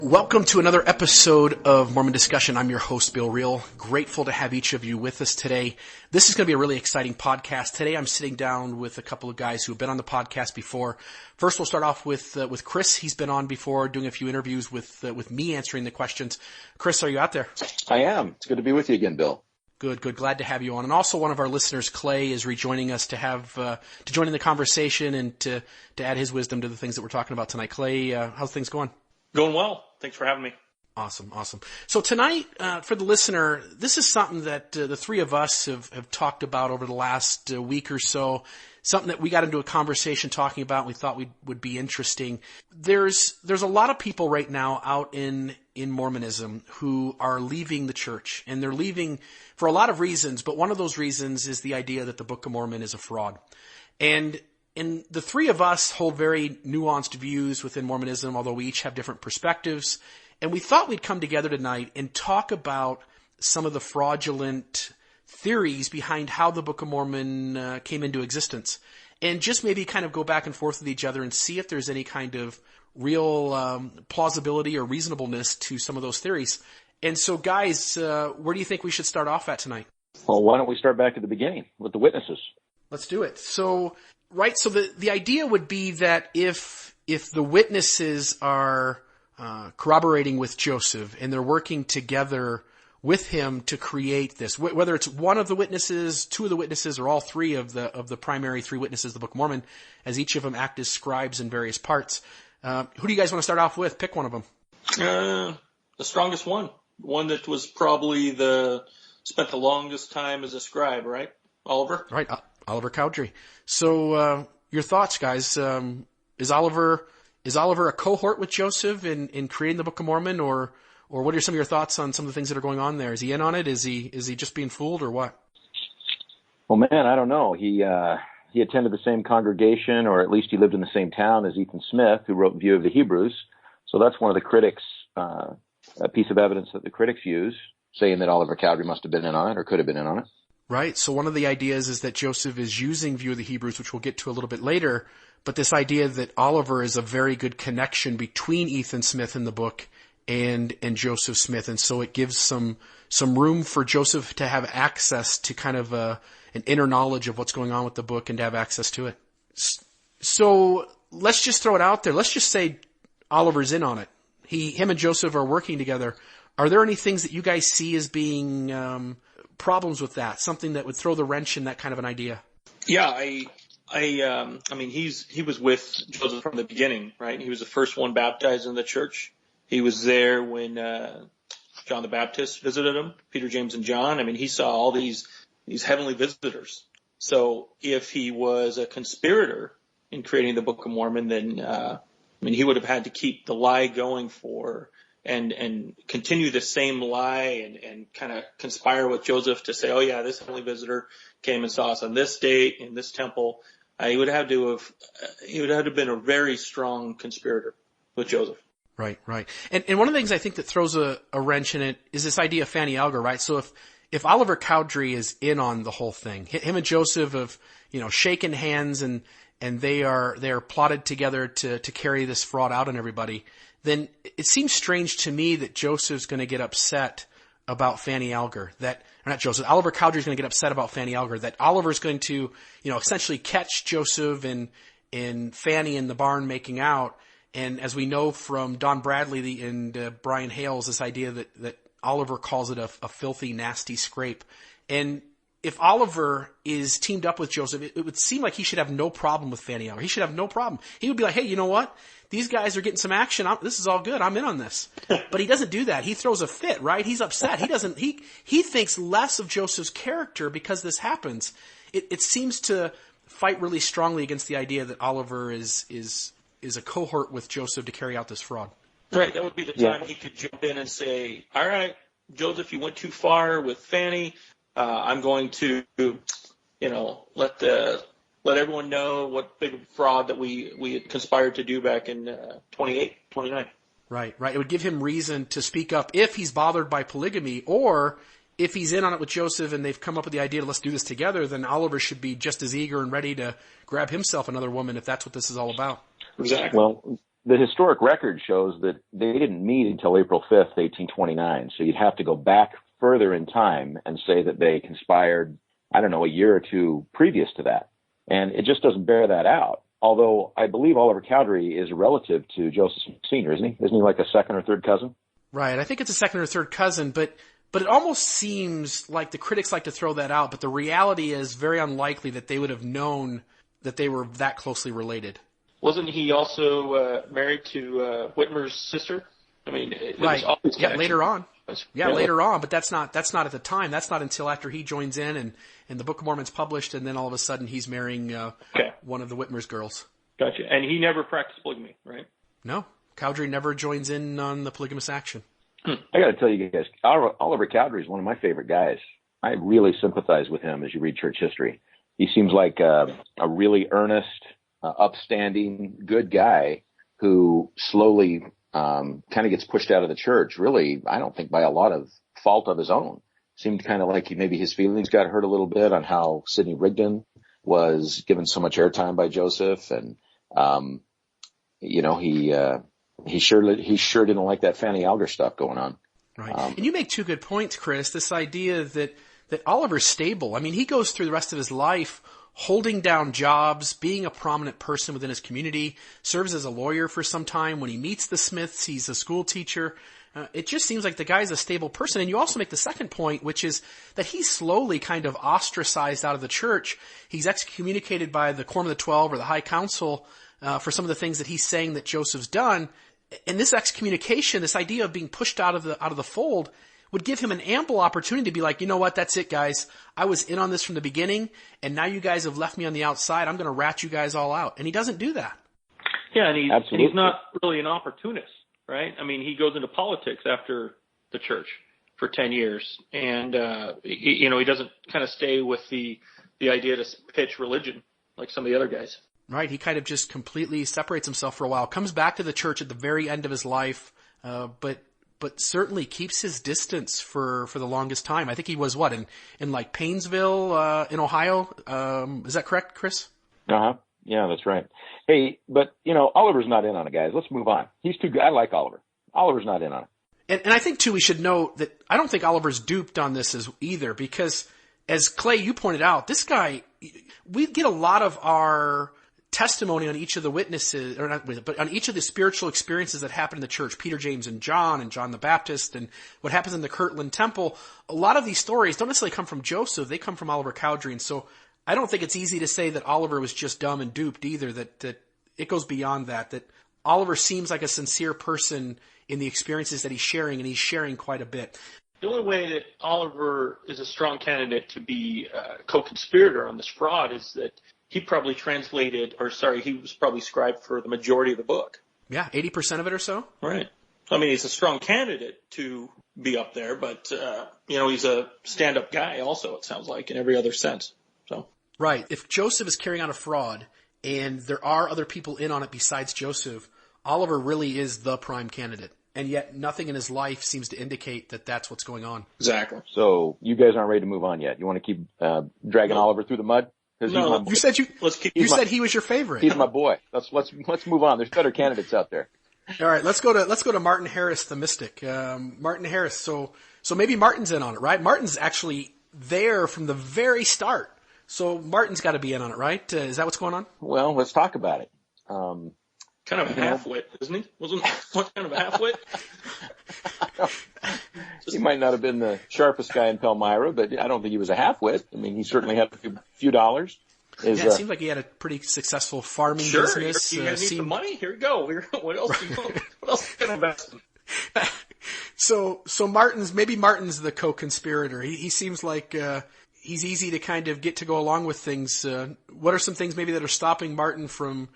Welcome to another episode of Mormon Discussion. I'm your host, Bill Reel. Grateful to have each of you with us today. This is going to be a really exciting podcast. Today I'm sitting down with a couple of guys who have been on the podcast before. First, we'll start off with Chris. He's been on before, doing a few interviews with me answering the questions. Chris, are you out there? I am. It's good to be with you again, Bill. Good. Glad to have you on. And also one of our listeners, Clay, is rejoining us to join in the conversation and to add his wisdom to the things that we're talking about tonight. Clay, how's things going? Going well. Thanks for having me. Awesome. So tonight, for the listener, this is something that the three of us have talked about over the last week or so, something that we got into a conversation talking about and we thought would be interesting. There's a lot of people right now out in Mormonism who are leaving the church, and they're leaving for a lot of reasons, but one of those reasons is the idea that the Book of Mormon is a fraud. And the three of us hold very nuanced views within Mormonism, although we each have different perspectives. And we thought we'd come together tonight and talk about some of the fraudulent theories behind how the Book of Mormon came into existence. And just maybe kind of go back and forth with each other and see if there's any kind of real plausibility or reasonableness to some of those theories. And so, guys, where do you think we should start off at tonight? Well, why don't we start back at the beginning with the witnesses? Let's do it. So the idea would be that if the witnesses are corroborating with Joseph and they're working together with him to create this, whether it's one of the witnesses, two of the witnesses, or all three of the primary three witnesses of the Book of Mormon, as each of them act as scribes in various parts. Who do you guys want to start off with? Pick one of them. The strongest one that was probably spent the longest time as a scribe, right? Oliver? Right. Oliver Cowdery. So, your thoughts, guys? Is Oliver a cohort with Joseph in creating the Book of Mormon, or what are some of your thoughts on some of the things that are going on there? Is he in on it? Is he just being fooled, or what? Well, man, I don't know. He attended the same congregation, or at least he lived in the same town as Ethan Smith, who wrote View of the Hebrews. So that's one of the critics, a piece of evidence that the critics use, saying that Oliver Cowdery must have been in on it or could have been in on it. Right. So one of the ideas is that Joseph is using View of the Hebrews, which we'll get to a little bit later, but this idea that Oliver is a very good connection between Ethan Smith in the book and Joseph Smith. And so it gives some room for Joseph to have access to kind of an inner knowledge of what's going on with the book and to have access to it. So let's just throw it out there. Let's just say Oliver's in on it. Him and Joseph are working together. Are there any things that you guys see as being problems with that? Something that would throw the wrench in that kind of an idea? Yeah, I mean, he was with Joseph from the beginning, right? He was the first one baptized in the church. He was there when John the Baptist visited him, Peter, James, and John. I mean, he saw all these heavenly visitors. So if he was a conspirator in creating the Book of Mormon, then he would have had to keep the lie going and continue the same lie and kind of conspire with Joseph to say, oh yeah, this heavenly visitor came and saw us on this date in this temple. He would have to have been a very strong conspirator with Joseph. Right. And one of the things I think that throws a wrench in it is this idea of Fanny Alger, right? So if Oliver Cowdery is in on the whole thing, him and Joseph have, shaken hands and they are plotted together to carry this fraud out on everybody, then it seems strange to me that Joseph's going to get upset about Fanny Alger. Oliver Cowdery's going to get upset about Fanny Alger, that Oliver's going to, essentially catch Joseph and Fanny in the barn making out. And as we know from Don Bradley and Brian Hales, this idea that Oliver calls it a filthy, nasty scrape. And if Oliver is teamed up with Joseph, it would seem like he should have no problem with Fanny Alger. He should have no problem. He would be like, hey, you know what? These guys are getting some action. This is all good. I'm in on this. But he doesn't do that. He throws a fit, right? He's upset. He thinks less of Joseph's character because this happens. It seems to fight really strongly against the idea that Oliver is a cohort with Joseph to carry out this fraud. Right. That would be the time he could jump in and say, all right, Joseph, you went too far with Fanny. I'm going to, let everyone know what big fraud that we had conspired to do back in 29. Right. It would give him reason to speak up if he's bothered by polygamy, or if he's in on it with Joseph and they've come up with the idea, let's do this together, then Oliver should be just as eager and ready to grab himself another woman if that's what this is all about. Exactly. Well, the historic record shows that they didn't meet until April 5th, 1829. So you'd have to go back further in time and say that they conspired, I don't know, a year or two previous to that. And it just doesn't bear that out. Although I believe Oliver Cowdery is a relative to Joseph Smith Sr., isn't he? Isn't he like a second or third cousin? Right. I think it's a second or third cousin, but it almost seems like the critics like to throw that out, but the reality is very unlikely that they would have known that they were that closely related. Wasn't he also married to Whitmer's sister? I mean, right. Yeah, later on. Yeah, really? Later on, but that's not at the time. That's not until after he joins in and the Book of Mormon's published, and then all of a sudden he's marrying one of the Whitmer's girls. Gotcha. And he never practiced polygamy, right? No. Cowdery never joins in on the polygamous action. I got to tell you guys, Oliver Cowdery is one of my favorite guys. I really sympathize with him as you read church history. He seems like a really earnest, upstanding, good guy who slowly kind of gets pushed out of the church, really, I don't think by a lot of fault of his own. Seemed kind of like maybe his feelings got hurt a little bit on how Sidney Rigdon was given so much airtime by Joseph. And, he sure didn't like that Fanny Alger stuff going on. Right. And you make two good points, Chris, this idea that Oliver's stable. I mean, he goes through the rest of his life holding down jobs, being a prominent person within his community, serves as a lawyer for some time. When he meets the Smiths, he's a school teacher. It just seems like the guy's a stable person. And you also make the second point, which is that he's slowly kind of ostracized out of the church. He's excommunicated by the Quorum of the 12 or the High Council for some of the things that he's saying that Joseph's done. And this excommunication, this idea of being pushed out of the fold, would give him an ample opportunity to be like, you know what, that's it, guys. I was in on this from the beginning, and now you guys have left me on the outside. I'm going to rat you guys all out. And he doesn't do that. Yeah, and he's not really an opportunist, right? I mean, he goes into politics after the church for 10 years, and he doesn't kind of stay with the idea to pitch religion like some of the other guys. Right, he kind of just completely separates himself for a while, comes back to the church at the very end of his life, but certainly keeps his distance for the longest time. I think he was in like Painesville, in Ohio. Is that correct, Chris? Uh-huh. Yeah, that's right. Hey, but Oliver's not in on it, guys. Let's move on. He's too good. I like Oliver. Oliver's not in on it. And I think too, we should note that I don't think Oliver's duped on this either, because as Clay, you pointed out, this guy, we get a lot of our testimony on each of the witnesses, or not, but on each of the spiritual experiences that happen in the church, Peter, James, and John the Baptist, and what happens in the Kirtland Temple. A lot of these stories don't necessarily come from Joseph; they come from Oliver Cowdery. And so, I don't think it's easy to say that Oliver was just dumb and duped either. That it goes beyond that. That Oliver seems like a sincere person in the experiences that he's sharing, and he's sharing quite a bit. The only way that Oliver is a strong candidate to be a co-conspirator on this fraud is that he was probably scribed for the majority of the book. Yeah, 80% of it or so. Right. I mean, he's a strong candidate to be up there, but, he's a stand-up guy also, it sounds like, in every other sense. So. Right. If Joseph is carrying out a fraud and there are other people in on it besides Joseph, Oliver really is the prime candidate. And yet nothing in his life seems to indicate that that's what's going on. Exactly. So you guys aren't ready to move on yet. You want to keep dragging Oliver through the mud? No, you said he was your favorite. He's my boy. Let's move on. There's better candidates out there. All right, let's go to Martin Harris, the mystic. Martin Harris. So maybe Martin's in on it, right? Martin's actually there from the very start. So Martin's got to be in on it, right? Is that what's going on? Well, let's talk about it. Kind of a half-wit, isn't he? Wasn't kind of a half-wit? He might not have been the sharpest guy in Palmyra, but I don't think he was a half-wit. I mean, he certainly had a few dollars. It seems like he had a pretty successful farming business. Sure, you need some money? Here you go. What else can I invest in? So Martin's the co-conspirator. He seems like he's easy to kind of get to go along with things. What are some things maybe that are stopping Martin from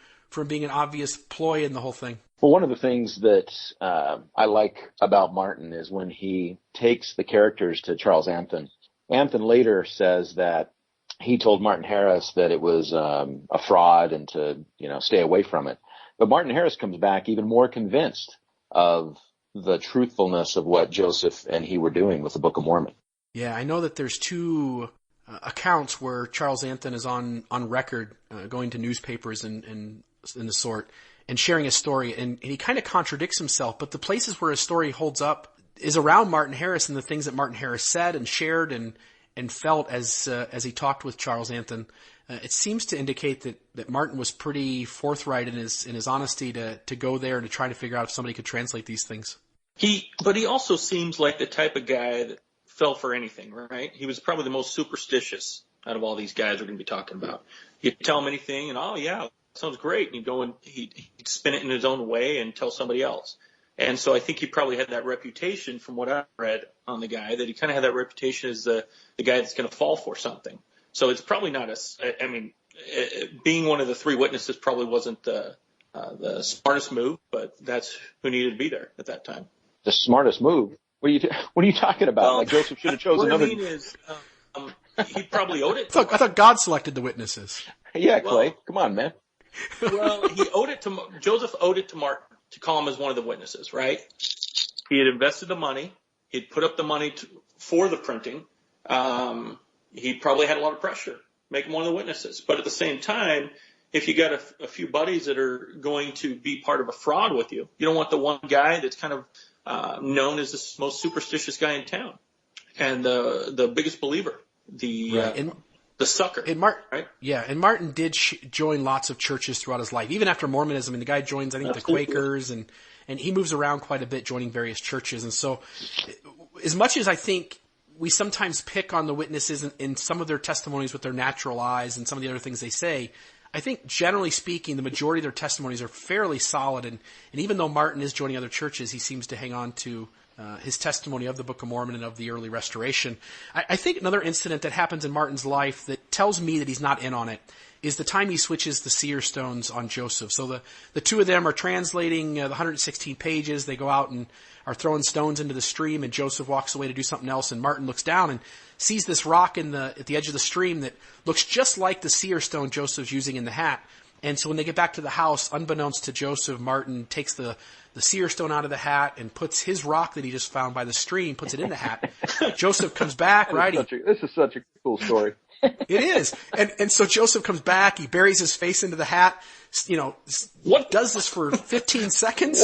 being an obvious ploy in the whole thing? Well, one of the things that I like about Martin is when he takes the characters to Charles Anthon. Anthon later says that he told Martin Harris that it was a fraud and to stay away from it. But Martin Harris comes back even more convinced of the truthfulness of what Joseph and he were doing with the Book of Mormon. Yeah, I know that there's two accounts where Charles Anthon is on record going to newspapers and the sort and sharing his story, and he kind of contradicts himself, but the places where his story holds up is around Martin Harris and the things that Martin Harris said and shared and felt as he talked with Charles Anthon. It seems to indicate that Martin was pretty forthright in his honesty to go there and to try to figure out if somebody could translate these things. But he also seems like the type of guy that fell for anything, right? He was probably the most superstitious out of all these guys we're going to be talking about. You'd tell him anything, and oh yeah, sounds great. And he'd go and he'd spin it in his own way and tell somebody else. And so I think he probably had that reputation, from what I read on the guy, that he kind of had that reputation as the guy that's going to fall for something. So it's probably not being one of the three witnesses probably wasn't the smartest move, but that's who needed to be there at that time. The smartest move? What are you talking about? Like Joseph should have chosen another. What I mean is, he probably owed it. I thought God selected the witnesses. Yeah, Clay, come on, man. Well, Joseph owed it to Martin to call him as one of the witnesses, right? He had invested the money. He'd put up the money for the printing. He probably had a lot of pressure, make him one of the witnesses. But at the same time, if you got a few buddies that are going to be part of a fraud with you, you don't want the one guy that's kind of known as the most superstitious guy in town and the biggest believer, the sucker. Right? Yeah, and Martin did join lots of churches throughout his life, even after Mormonism. And the guy joins, I think, Absolutely. The Quakers, and he moves around quite a bit, joining various churches. And so, as much as I think we sometimes pick on the witnesses in some of their testimonies with their natural eyes and some of the other things they say, I think generally speaking, the majority of their testimonies are fairly solid. And even though Martin is joining other churches, he seems to hang on to his testimony of the Book of Mormon and of the early restoration. I think another incident that happens in Martin's life that tells me that he's not in on it is the time he switches the seer stones on Joseph. So the two of them are translating the 116 pages. They go out and are throwing stones into the stream, and Joseph walks away to do something else, and Martin looks down and sees this rock at the edge of the stream that looks just like the seer stone Joseph's using in the hat. And so when they get back to the house, unbeknownst to Joseph, Martin takes the seer stone out of the hat and puts his rock that he just found by the stream, puts it in the hat. Joseph comes back, right? This is such a cool story. It is. And so Joseph comes back, he buries his face into the hat, does this for 15 seconds,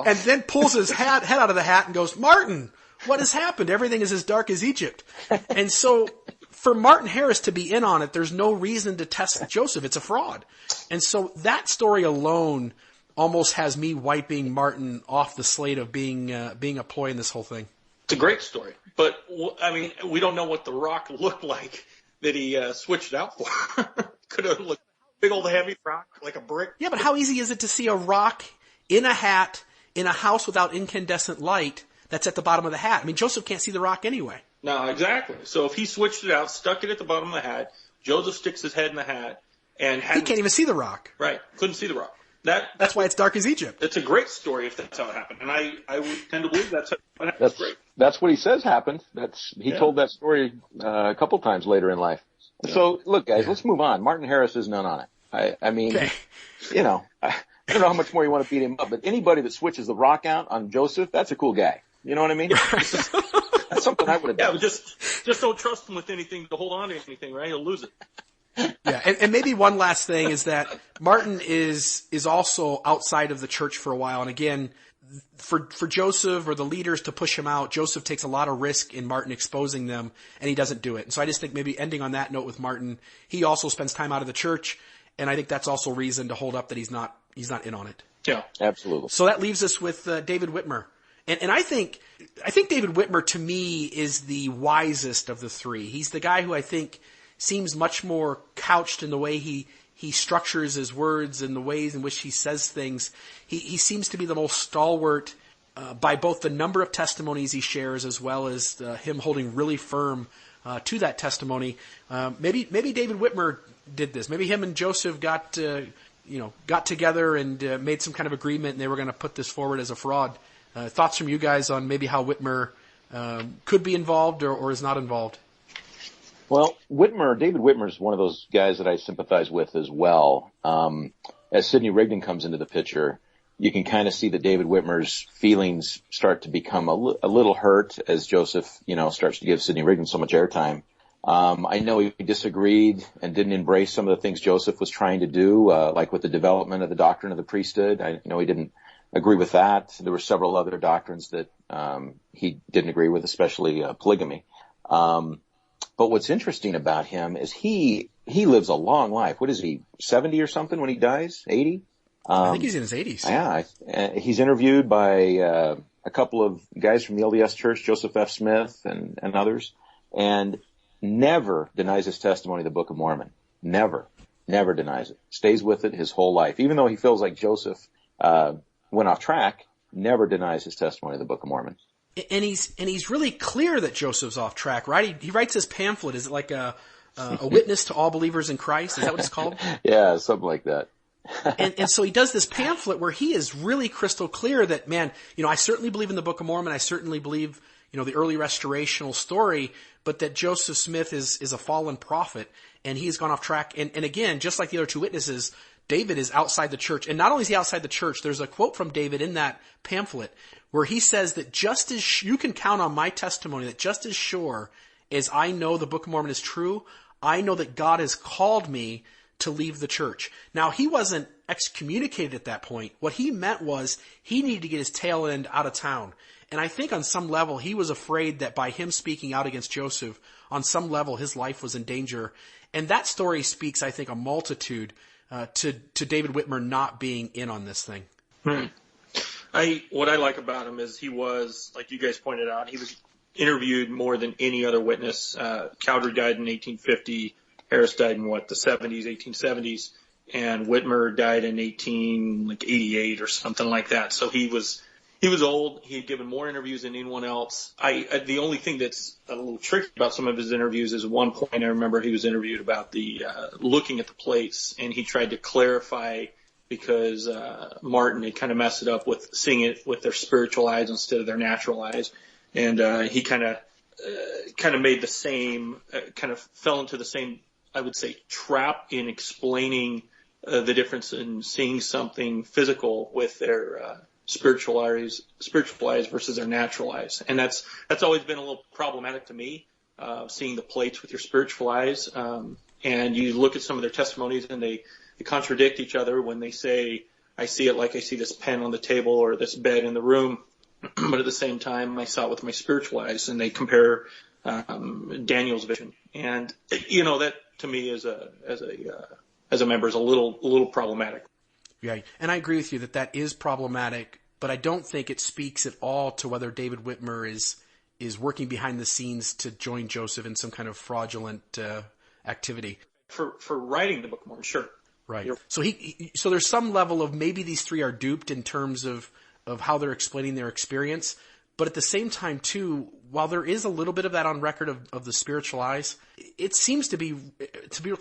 and then pulls his head out of the hat and goes, Martin, what has happened? Everything is as dark as Egypt. And so for Martin Harris to be in on it, there's no reason to test Joseph. It's a fraud. And so that story alone almost has me wiping Martin off the slate of being a ploy in this whole thing. It's a great story. But, we don't know what the rock looked like that he switched out for. Could have looked big old heavy rock, like a brick. Yeah, but how easy is it to see a rock in a hat in a house without incandescent light that's at the bottom of the hat? I mean, Joseph can't see the rock anyway. No, exactly. So if he switched it out, stuck it at the bottom of the hat, Joseph sticks his head in the hat, and he can't even see the rock. Right, couldn't see the rock. That's why it's dark as Egypt. It's a great story if that's how it happened, and I would tend to believe that's how it happened. Great. That's what he says happened. He told that story a couple times later in life. Yeah. So look, guys, let's move on. Martin Harris is none on it. I mean, okay. I don't know how much more you want to beat him up, but anybody that switches the rock out on Joseph, that's a cool guy. You know what I mean? That's something I would have done. Yeah, but just don't trust him with anything to hold on to anything, right? He'll lose it. Yeah, and maybe one last thing is that Martin is also outside of the church for a while. And again, for Joseph or the leaders to push him out, Joseph takes a lot of risk in Martin exposing them, and he doesn't do it. And so I just think maybe ending on that note with Martin, he also spends time out of the church, and I think that's also reason to hold up that he's not in on it. Yeah, absolutely. So that leaves us with David Whitmer. And I think David Whitmer, to me, is the wisest of the three. He's the guy who I think seems much more couched in the way he structures his words and the ways in which he says things. He seems to be the most stalwart by both the number of testimonies he shares as well as him holding really firm to that testimony. Maybe David Whitmer did this. Maybe him and Joseph got together and made some kind of agreement, and they were going to put this forward as a fraud. Thoughts from you guys on maybe how Whitmer could be involved or is not involved? Well, David Whitmer is one of those guys that I sympathize with as well. As Sidney Rigdon comes into the picture, you can kind of see that David Whitmer's feelings start to become a little hurt as Joseph, starts to give Sidney Rigdon so much airtime. I know he disagreed and didn't embrace some of the things Joseph was trying to do, like with the development of the doctrine of the priesthood. I know he didn't agree with that. There were several other doctrines that he didn't agree with, especially polygamy. But what's interesting about him is he lives a long life. What is he, 70 or something when he dies? 80? I think he's in his 80s. Yeah. He's interviewed by a couple of guys from the LDS Church, Joseph F. Smith and others, and never denies his testimony of the Book of Mormon. Never denies it. Stays with it his whole life. Even though he feels like Joseph went off track, never denies his testimony of the Book of Mormon. And he's really clear that Joseph's off track, right? He writes his pamphlet. Is it like a witness to all believers in Christ? Is that what it's called? Yeah, something like that. and so he does this pamphlet where he is really crystal clear that, man, I certainly believe in the Book of Mormon. I certainly believe, the early restorational story, but that Joseph Smith is a fallen prophet and he's gone off track. And again, just like the other two witnesses, David is outside the church. And not only is he outside the church, there's a quote from David in that pamphlet where he says that just as you can count on my testimony, that just as sure as I know the Book of Mormon is true, I know that God has called me to leave the church. Now, he wasn't excommunicated at that point. What he meant was he needed to get his tail end out of town. And I think on some level, he was afraid that by him speaking out against Joseph, on some level, his life was in danger. And that story speaks, I think, a multitude to David Whitmer not being in on this thing. What I like about him is he was, like you guys pointed out, he was interviewed more than any other witness. Cowdery died in 1850. Harris died in the 70s, 1870s, and Whitmer died in 1888 or something like that. So he was old. He had given more interviews than anyone else. The only thing that's a little tricky about some of his interviews is at one point I remember he was interviewed about the looking at the plates, and he tried to clarify because Martin had kind of messed it up with seeing it with their spiritual eyes instead of their natural eyes, and he kind of made the same, kind of fell into the same, I would say, trap in explaining the difference in seeing something physical with their spiritual eyes versus their natural eyes. And that's always been a little problematic to me, seeing the plates with your spiritual eyes. And you look at some of their testimonies and they contradict each other when they say, I see it like I see this pen on the table or this bed in the room, but at the same time I saw it with my spiritual eyes, and they compare Daniel's vision. And that to me as a member is a little problematic. Yeah, and I agree with you that is problematic, but I don't think it speaks at all to whether David Whitmer is working behind the scenes to join Joseph in some kind of fraudulent activity. For writing the Book of Mormon, sure. Right. So there's some level of maybe these three are duped in terms of how they're explaining their experience, but at the same time too, while there is a little bit of that on record of the spiritual eyes, it seems to be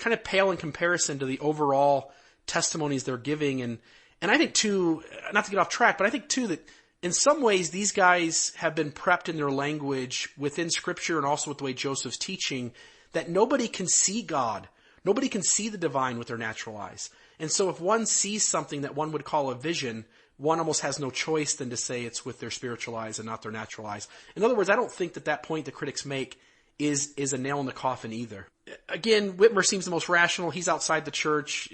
kind of pale in comparison to the overall testimonies they're giving. And I think too, not to get off track, but I think too that in some ways these guys have been prepped in their language within Scripture and also with the way Joseph's teaching that nobody can see God. Nobody can see the divine with their natural eyes. And so if one sees something that one would call a vision, one almost has no choice than to say it's with their spiritual eyes and not their natural eyes. In other words, I don't think that point the critics make is a nail in the coffin either. Again, Whitmer seems the most rational. He's outside the church.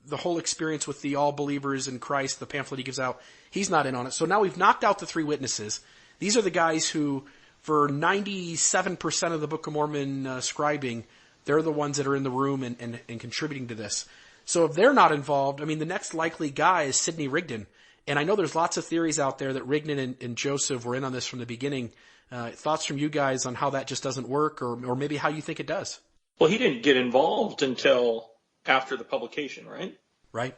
The whole experience with the all believers in Christ, the pamphlet he gives out, he's not in on it. So now we've knocked out the three witnesses. These are the guys who, for 97% of the Book of Mormon scribing, they're the ones that are in the room and contributing to this. So if they're not involved, I mean, the next likely guy is Sidney Rigdon. And I know there's lots of theories out there that Rigdon and Joseph were in on this from the beginning. Thoughts from you guys on how that just doesn't work, or maybe how you think it does? Well, he didn't get involved until after the publication, right? Right.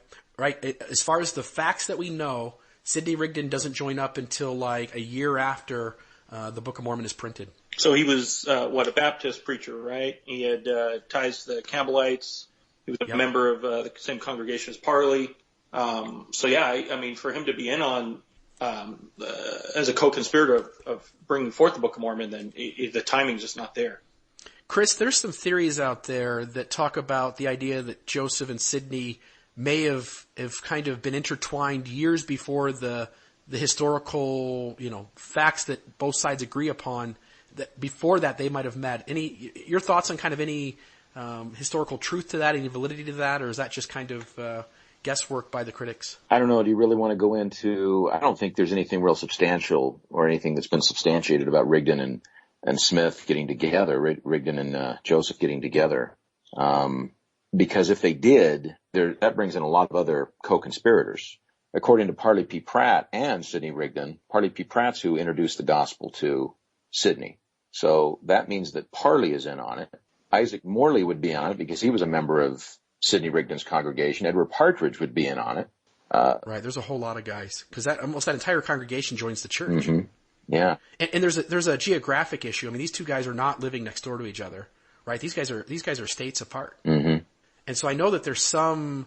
As far as the facts that we know, Sidney Rigdon doesn't join up until like a year after the Book of Mormon is printed. So he was, a Baptist preacher, right? He had ties to the Campbellites. He was a member of the same congregation as Parley. For him to be in on as a co-conspirator of bringing forth the Book of Mormon, then the timing's just not there. Chris, there's some theories out there that talk about the idea that Joseph and Sidney may have kind of been intertwined years before the historical, facts that both sides agree upon that before that they might have met. Your thoughts on kind of any historical truth to that, any validity to that, or is that just kind of guesswork by the critics? I don't know. Do you really want to go into? I don't think there's anything real substantial or anything that's been substantiated about Rigdon and Smith getting together, Rigdon and Joseph getting together. Because if they did, that brings in a lot of other co-conspirators. According to Parley P. Pratt and Sidney Rigdon, Parley P. Pratt's who introduced the gospel to Sidney. So that means that Parley is in on it. Isaac Morley would be on it because he was a member of Sidney Rigdon's congregation. Edward Partridge would be in on it. Right. There's a whole lot of guys because almost that entire congregation joins the church. Mm-hmm. Yeah. And there's a geographic issue. I mean, these two guys are not living next door to each other, right? These guys are states apart. Mm-hmm. And so I know that there's some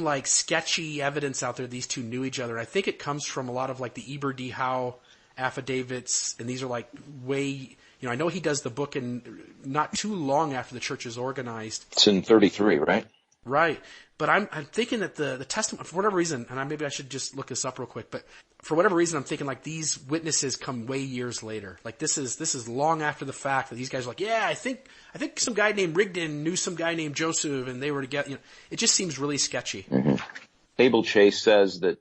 like sketchy evidence out there these two knew each other. I think it comes from a lot of like the Eber D. Howe affidavits, and these are like way, I know he does the book in not too long after the church is organized. It's in 33, right? Right. But I'm thinking that the testament, for whatever reason, and maybe I should just look this up real quick, but for whatever reason, I'm thinking like these witnesses come way years later. Like this is long after the fact that these guys are like, yeah, I think some guy named Rigdon knew some guy named Joseph and they were together. It just seems really sketchy. Mm-hmm. Abel Chase says that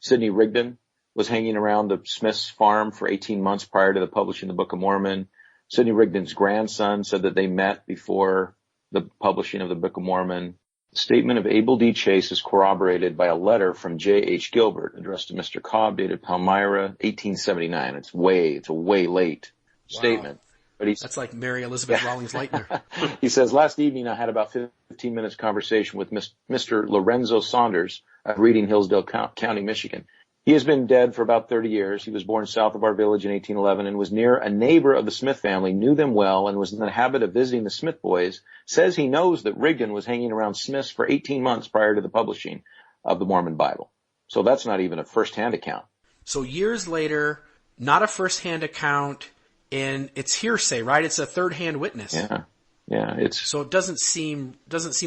Sidney Rigdon was hanging around the Smith's farm for 18 months prior to the publishing of the Book of Mormon. Sidney Rigdon's grandson said that they met before the publishing of the Book of Mormon. The statement of Abel D. Chase is corroborated by a letter from J. H. Gilbert addressed to Mr. Cobb, dated Palmyra, 1879. It's a way late statement. But that's like Mary Elizabeth Rawlings Lightner. He says, last evening I had about 15 minutes conversation with Mr. Lorenzo Saunders of Reading, Hillsdale County, Michigan. He has been dead for about 30 years. He was born south of our village in 1811 and was near a neighbor of the Smith family, knew them well, and was in the habit of visiting the Smith boys. Says he knows that Rigdon was hanging around Smith's for 18 months prior to the publishing of the Mormon Bible. So that's not even a first-hand account. So years later, not a first-hand account, and it's hearsay, right? It's a third-hand witness. Yeah. So it doesn't seem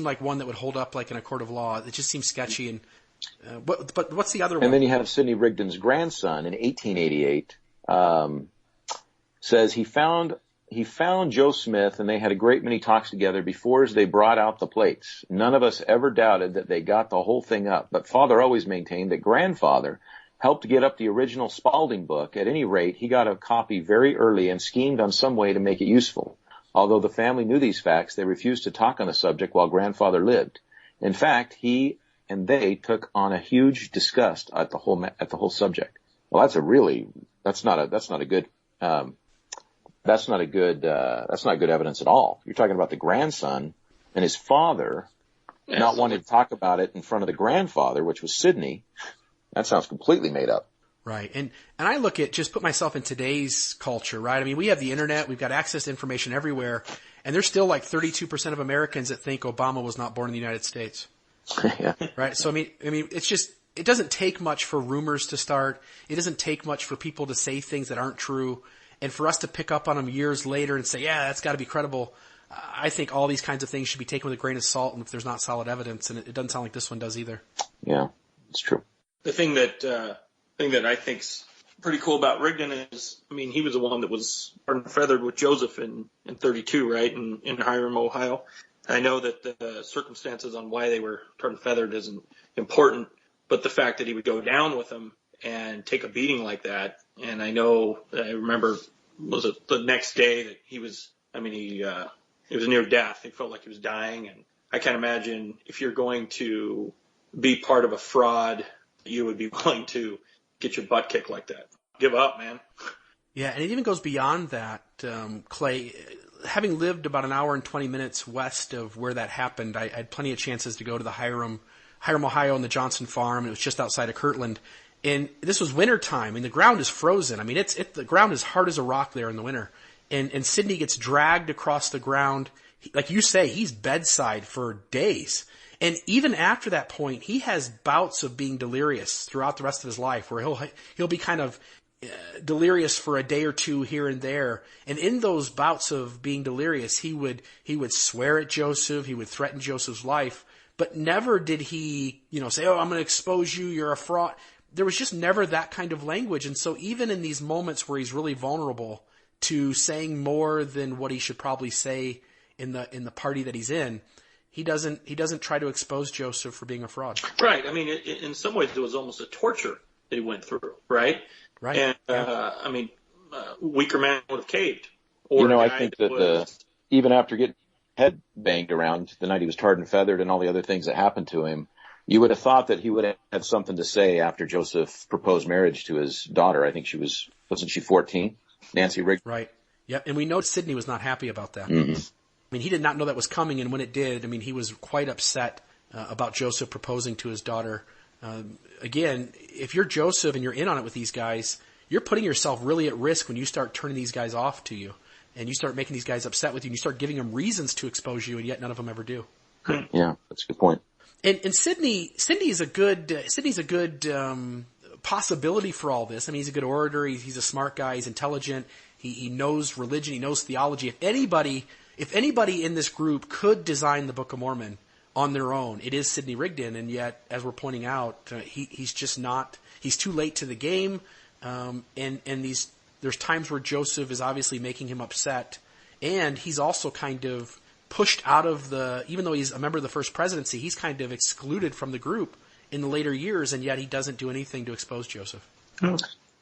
like one that would hold up like in a court of law. It just seems sketchy. And but what's the other one? And then you have Sidney Rigdon's grandson in 1888 says he found Joe Smith and they had a great many talks together before as they brought out the plates. None of us ever doubted that they got the whole thing up, but Father always maintained that grandfather helped get up the original Spaulding book. At any rate, he got a copy very early and schemed on some way to make it useful. Although the family knew these facts, they refused to talk on the subject while grandfather lived. In fact, he and they took on a huge disgust at the whole subject. Well, that's not good evidence at all. You're talking about the grandson and his father not wanting to talk about it in front of the grandfather, which was Sidney. That sounds completely made up. Right. And I look at, just put myself in today's culture, right? I mean, we have the internet, we've got access to information everywhere, and there's still like 32% of Americans that think Obama was not born in the United States. Yeah. Right. So, I mean, it's just, it doesn't take much for rumors to start. It doesn't take much for people to say things that aren't true. And for us to pick up on them years later and say, yeah, that's got to be credible. I think all these kinds of things should be taken with a grain of salt and if there's not solid evidence. And it doesn't sound like this one does either. Yeah, it's true. The thing that I think's pretty cool about Rigdon is, I mean, he was the one that was feathered with Joseph in 32, right? In Hiram, Ohio. I know that the circumstances on why they were tarred and feathered isn't important, but the fact that he would go down with them and take a beating like that. And I remember, was it the next day that he was near death. He felt like he was dying. And I can't imagine if you're going to be part of a fraud, you would be willing to get your butt kicked like that. Give up, man. Yeah. And it even goes beyond that, Clay. Having lived about an hour and 20 minutes west of where that happened, I had plenty of chances to go to the Hiram, Ohio, and the Johnson farm. It was just outside of Kirtland. And this was winter time, and the ground is frozen. I mean, the ground is hard as a rock there in the winter. And Sidney gets dragged across the ground. Like you say, he's bedside for days. And even after that point, he has bouts of being delirious throughout the rest of his life where he'll be kind of delirious for a day or two here and there. And in those bouts of being delirious, he would swear at Joseph. He would threaten Joseph's life, but never did he, say, oh, I'm going to expose you. You're a fraud. There was just never that kind of language. And so even in these moments where he's really vulnerable, to saying more than what he should probably say in the party that he's in, he doesn't try to expose Joseph for being a fraud. Right. I mean, in some ways, it was almost a torture that he went through. Right. Right. And I mean, weaker man would have caved. Or I think that even after getting head banged around the night he was tarred and feathered and all the other things that happened to him, you would have thought that he would have something to say after Joseph proposed marriage to his daughter. I think wasn't she 14? Nancy Rigdon. Right. Yep. And we know Sidney was not happy about that. Mm-hmm. I mean, he did not know that was coming, and when it did, I mean, he was quite upset about Joseph proposing to his daughter. Again, if you're Joseph and you're in on it with these guys, you're putting yourself really at risk when you start turning these guys off to you, and you start making these guys upset with you, and you start giving them reasons to expose you, and yet none of them ever do. Yeah, that's a good point. And Sidney's a good possibility for all this. I mean, he's a good orator. He's a smart guy. He's intelligent. He knows religion. He knows theology. If anybody in this group could design the Book of Mormon on their own, it is Sidney Rigdon. And yet, as we're pointing out, he's just not. He's too late to the game. There's times where Joseph is obviously making him upset, and he's also kind of pushed out of even though he's a member of the First Presidency, he's kind of excluded from the group in the later years, and yet he doesn't do anything to expose Joseph.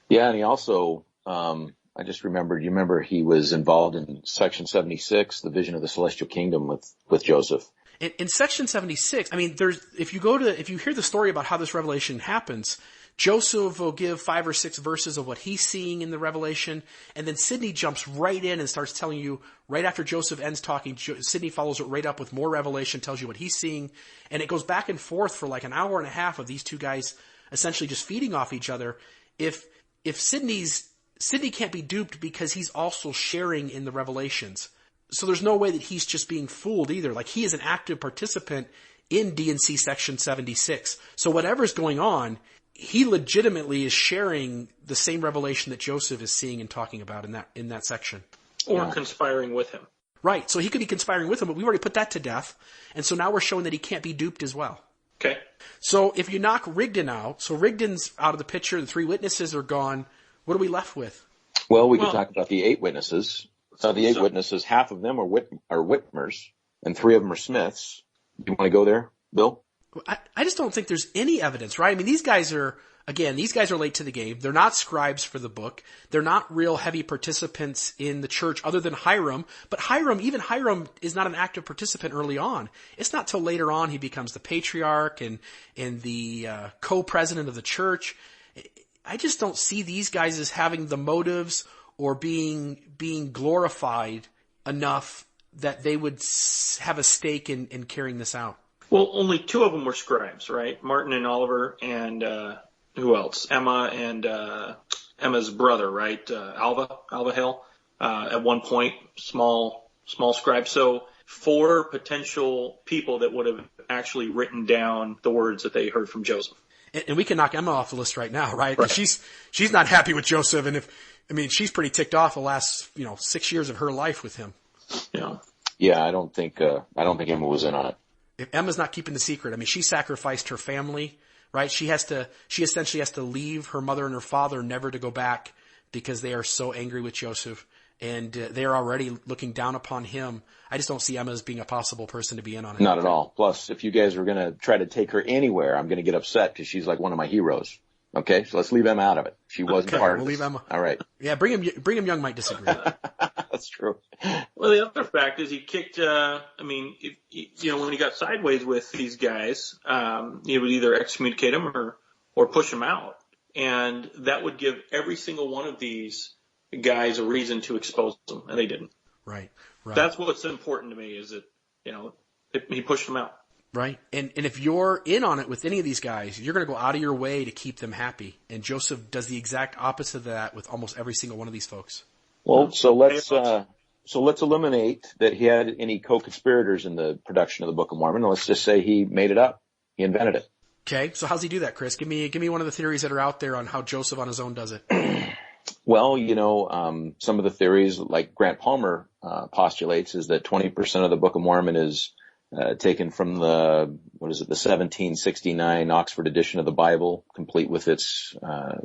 Yeah, and he also, I just remembered, you remember he was involved in Section 76, the vision of the celestial kingdom with Joseph. In Section 76, I mean, if you hear the story about how this revelation happens, Joseph will give 5 or 6 verses of what he's seeing in the revelation, and then Sidney jumps right in and starts telling you, right after Joseph ends talking, Sidney follows it right up with more revelation, tells you what he's seeing, and it goes back and forth for like an hour and a half of these two guys essentially just feeding off each other. If Sidney can't be duped because he's also sharing in the revelations. So there's no way that he's just being fooled either. Like, he is an active participant in D&C Section 76. So whatever's going on, he legitimately is sharing the same revelation that Joseph is seeing and talking about in that section. Or conspiring with him. Right. So he could be conspiring with him, but we already put that to death. And so now we're showing that he can't be duped as well. Okay. So if you knock Rigdon out, so Rigdon's out of the picture, the 3 witnesses are gone, what are we left with? Well, we could talk about the 8 witnesses. So the 8 witnesses, half of them are Whitmers, and 3 of them are Smiths. Do you want to go there, Bill? I just don't think there's any evidence, right? I mean, these guys are late to the game. They're not scribes for the book. They're not real heavy participants in the church other than Hiram. But even Hiram is not an active participant early on. It's not till later on he becomes the patriarch and the co-president of the church. I just don't see these guys as having the motives or being glorified enough that they would have a stake in carrying this out. Well, only 2 of them were scribes, right? Martin and Oliver, and who else? Emma and Emma's brother, right? Alva Hill. At one point, small scribe. So 4 potential people that would have actually written down the words that they heard from Joseph. And we can knock Emma off the list right now, right? Right. She's not happy with Joseph, and she's pretty ticked off the last 6 years of her life with him. Yeah. Yeah, I don't think Emma was in on it. If Emma's not keeping the secret, she sacrificed her family, right? She essentially has to leave her mother and her father, never to go back, because they are so angry with Joseph, and they are already looking down upon him. I just don't see Emma as being a possible person to be in on it. Not at all. Plus, if you guys were going to try to take her anywhere, I'm going to get upset because she's like one of my heroes. Okay, so let's leave Emma out of it. She wasn't part of it. We'll leave Emma. All right. Yeah, Brigham Young might disagree. That's true. Well, the other fact is he kicked, when he got sideways with these guys, he would either excommunicate them or push them out. And that would give every single one of these guys a reason to expose them, and they didn't. Right. That's what's important to me is that, he pushed them out. Right. And if you're in on it with any of these guys, you're going to go out of your way to keep them happy. And Joseph does the exact opposite of that with almost every single one of these folks. Well, so let's eliminate that he had any co-conspirators in the production of the Book of Mormon. Let's just say he made it up. He invented it. Okay. So how's he do that, Chris? Give me one of the theories that are out there on how Joseph on his own does it. Well, some of the theories like Grant Palmer postulates is that 20% of the Book of Mormon is taken from the 1769 Oxford edition of the Bible, complete with its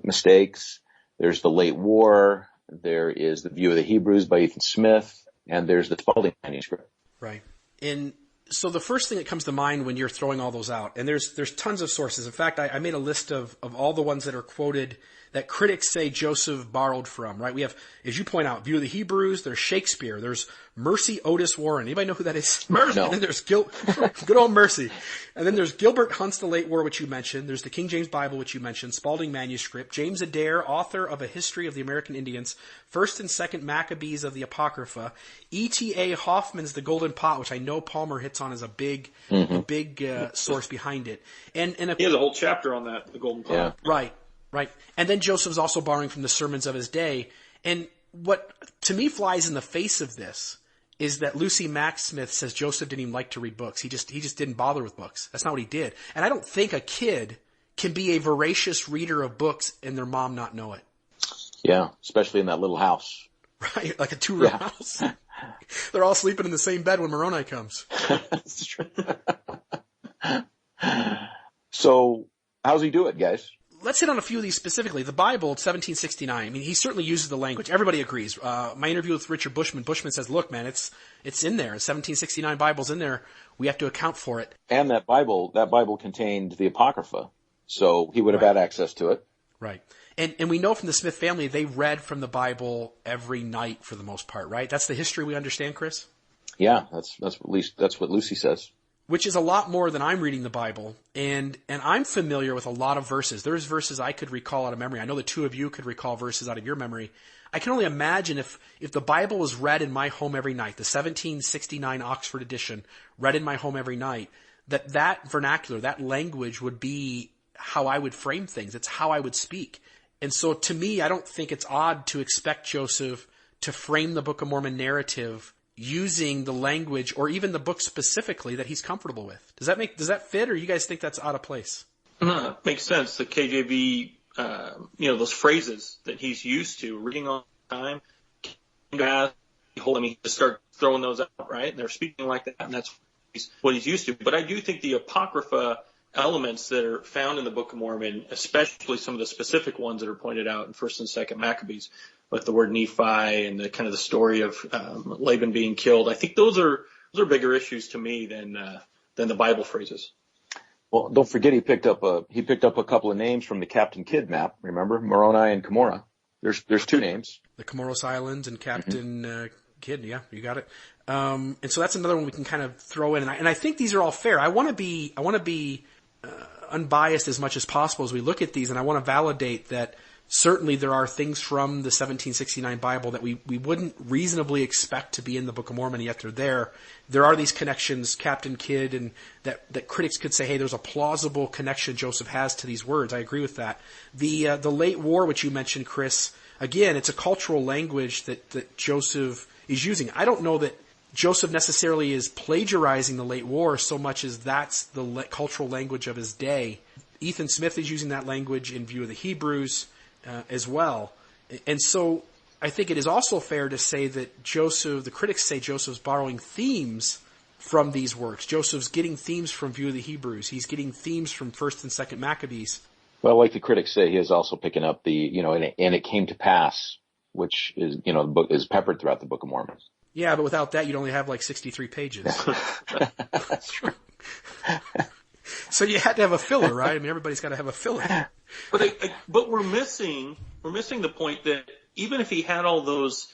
mistakes. There's the late war. There is the View of the Hebrews by Ethan Smith, and there's the Spaulding manuscript. Right. And so the first thing that comes to mind when you're throwing all those out, and there's tons of sources. In fact, I made a list of all the ones that are quoted that critics say Joseph borrowed from, right? We have, as you point out, View of the Hebrews, there's Shakespeare, there's Mercy Otis Warren. Anybody know who that is? Mercy. No. And then there's good old Mercy. And then there's Gilbert Hunt's The Late War, which you mentioned. There's the King James Bible, which you mentioned, Spaulding manuscript, James Adair, author of A History of the American Indians, 1st and 2nd Maccabees of the Apocrypha, E.T.A. Hoffman's The Golden Pot, which I know Palmer hits on as a big source behind it. And he has a whole chapter on that, The Golden Pot. Yeah. Right. Right. And then Joseph's also borrowing from the sermons of his day. And what to me flies in the face of this is that Lucy Mack Smith says Joseph didn't even like to read books. He just didn't bother with books. That's not what he did. And I don't think a kid can be a voracious reader of books and their mom not know it. Yeah, especially in that little house. Right. Like a 2-room house. They're all sleeping in the same bed when Moroni comes. That's true. So how's he do it, guys? Let's hit on a few of these specifically. The Bible, 1769. I mean, he certainly uses the language. Everybody agrees. My interview with Richard Bushman says, look, man, it's in there. 1769 Bible's in there. We have to account for it. And that Bible contained the Apocrypha. So he would have had access to it. Right. And we know from the Smith family, they read from the Bible every night for the most part, right? That's the history we understand, Chris? Yeah, that's what Lucy says. Which is a lot more than I'm reading the Bible. And I'm familiar with a lot of verses. There's verses I could recall out of memory. I know the two of you could recall verses out of your memory. I can only imagine if the Bible was read in my home every night, the 1769 Oxford edition read in my home every night, that vernacular, that language would be how I would frame things. It's how I would speak. And so to me, I don't think it's odd to expect Joseph to frame the Book of Mormon narrative using the language or even the book specifically that he's comfortable with. Does that fit, or you guys think that's out of place? No, it makes sense. The KJV, those phrases that he's used to reading all the time, he just start throwing those out, right? And they're speaking like that, and that's what he's used to. But I do think the Apocrypha elements that are found in the Book of Mormon, especially some of the specific ones that are pointed out in 1st and 2nd Maccabees, with the word Nephi and the kind of the story of Laban being killed, I think those are bigger issues to me than the Bible phrases. Well, don't forget he picked up a couple of names from the Captain Kidd map. Remember, Moroni and Cumorah. There's two names. The Comoros Islands and Captain Kidd. Yeah, you got it. And so that's another one we can kind of throw in. And I think these are all fair. I want to be unbiased as much as possible as we look at these, and I want to validate that certainly there are things from the 1769 Bible that we wouldn't reasonably expect to be in the Book of Mormon, yet they're there. There are these connections, Captain Kidd, and that critics could say, hey, there's a plausible connection Joseph has to these words. I agree with that. The late war, which you mentioned, Chris, again, it's a cultural language that Joseph is using. I don't know that Joseph necessarily is plagiarizing the late war so much as that's the cultural language of his day. Ethan Smith is using that language in View of the Hebrews as well. And so I think it is also fair to say that the critics say Joseph's borrowing themes from these works. Joseph's getting themes from View of the Hebrews. He's getting themes from 1st and 2nd Maccabees. Well, like the critics say, he is also picking up and it came to pass, which is, the book is peppered throughout the Book of Mormon. Yeah, but without that, you'd only have like 63 pages. That's true. So you had to have a filler, right? I mean, everybody's got to have a filler. But we're missing the point that even if he had all those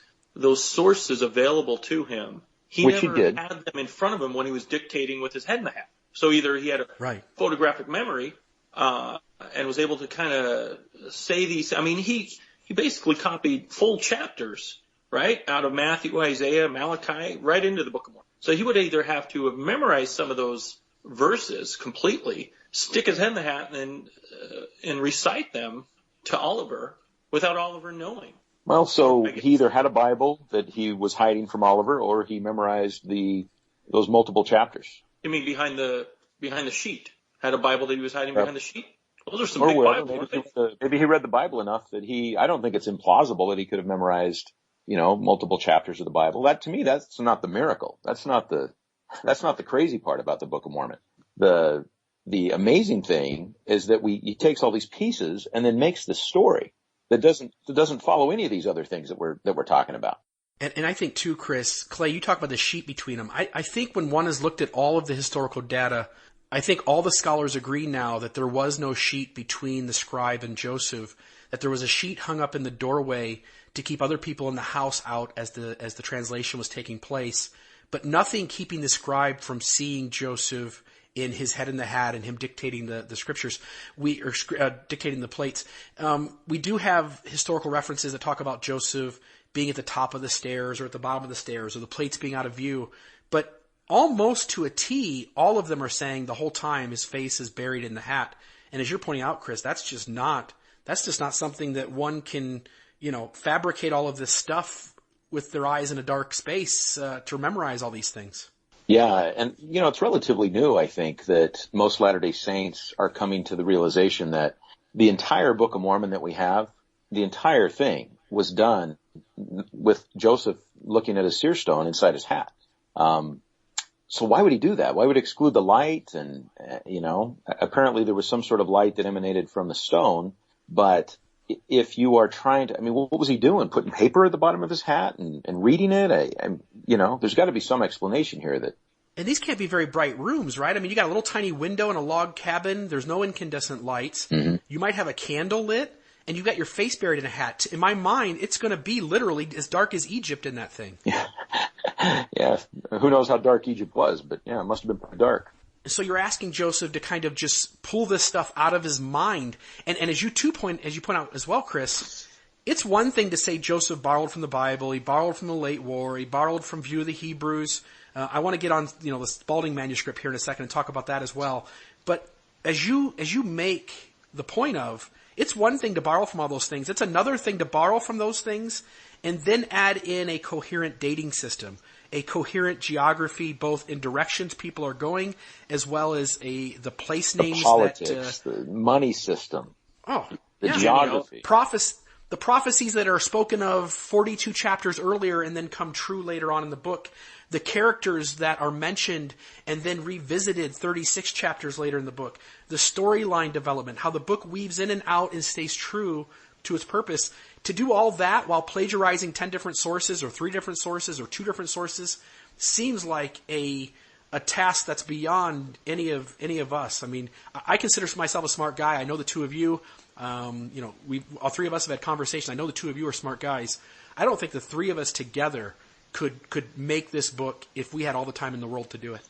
sources available to him, he never had them in front of him when he was dictating with his head in the hat. So either he had a photographic memory and was able to kind of say these. I mean, he basically copied full chapters, right, out of Matthew, Isaiah, Malachi, right into the Book of Mormon. So he would either have to have memorized some of those verses completely, stick his head in the hat, and recite them to Oliver without Oliver knowing. Well, so he either had a Bible that he was hiding from Oliver, or he memorized those multiple chapters. You mean behind the sheet? Had a Bible that he was hiding behind the sheet? Those are some big Bibles. Maybe he read the Bible enough that I don't think it's implausible that he could have memorized, multiple chapters of the Bible. That, to me, that's not the miracle. That's not the crazy part about the Book of Mormon. The amazing thing is that he takes all these pieces and then makes the story. that doesn't follow any of these other things that we're talking about. And I think too, Chris, Clay, you talk about the sheet between them. I think when one has looked at all of the historical data, I think all the scholars agree now that there was no sheet between the scribe and Joseph, that there was a sheet hung up in the doorway to keep other people in the house out as the translation was taking place, but nothing keeping the scribe from seeing Joseph in his head in the hat and him dictating the scriptures, dictating the plates. We do have historical references that talk about Joseph being at the top of the stairs or at the bottom of the stairs or the plates being out of view. But almost to a T, all of them are saying the whole time his face is buried in the hat. And as you're pointing out, Chris, that's just not something that one can, fabricate all of this stuff with their eyes in a dark space to memorize all these things. Yeah, and it's relatively new, I think, that most Latter-day Saints are coming to the realization that the entire Book of Mormon that we have, the entire thing was done with Joseph looking at a seer stone inside his hat. So why would he do that? Why would he exclude the light? And, apparently there was some sort of light that emanated from the stone, but if you are trying to, what was he doing? Putting paper at the bottom of his hat and reading it? There's got to be some explanation here that. And these can't be very bright rooms, right? You got a little tiny window in a log cabin. There's no incandescent lights. Mm-hmm. You might have a candle lit, and you've got your face buried in a hat. In my mind, it's going to be literally as dark as Egypt in that thing. Yeah. Yeah. Who knows how dark Egypt was, but yeah, it must have been pretty dark. So you're asking Joseph to kind of just pull this stuff out of his mind. And as you point out as well, Chris, it's one thing to say Joseph borrowed from the Bible, he borrowed from the late war, he borrowed from View of the Hebrews. I want to get on, the Spaulding manuscript here in a second and talk about that as well. But as you make the point of, it's one thing to borrow from all those things. It's another thing to borrow from those things and then add in a coherent dating system, a coherent geography, both in directions people are going, as well as the place names. The politics, the money system. The geography. The prophecies that are spoken of 42 chapters earlier and then come true later on in the book. The characters that are mentioned and then revisited 36 chapters later in the book. The storyline development, how the book weaves in and out and stays true to its purpose. To do all that while plagiarizing 10 different sources or 3 different sources or 2 different sources seems like a task that's beyond any of us. I consider myself a smart guy. I know the two of you. All 3 of us have had conversation. I know the 2 of you are smart guys. I don't think the 3 of us together could make this book if we had all the time in the world to do it.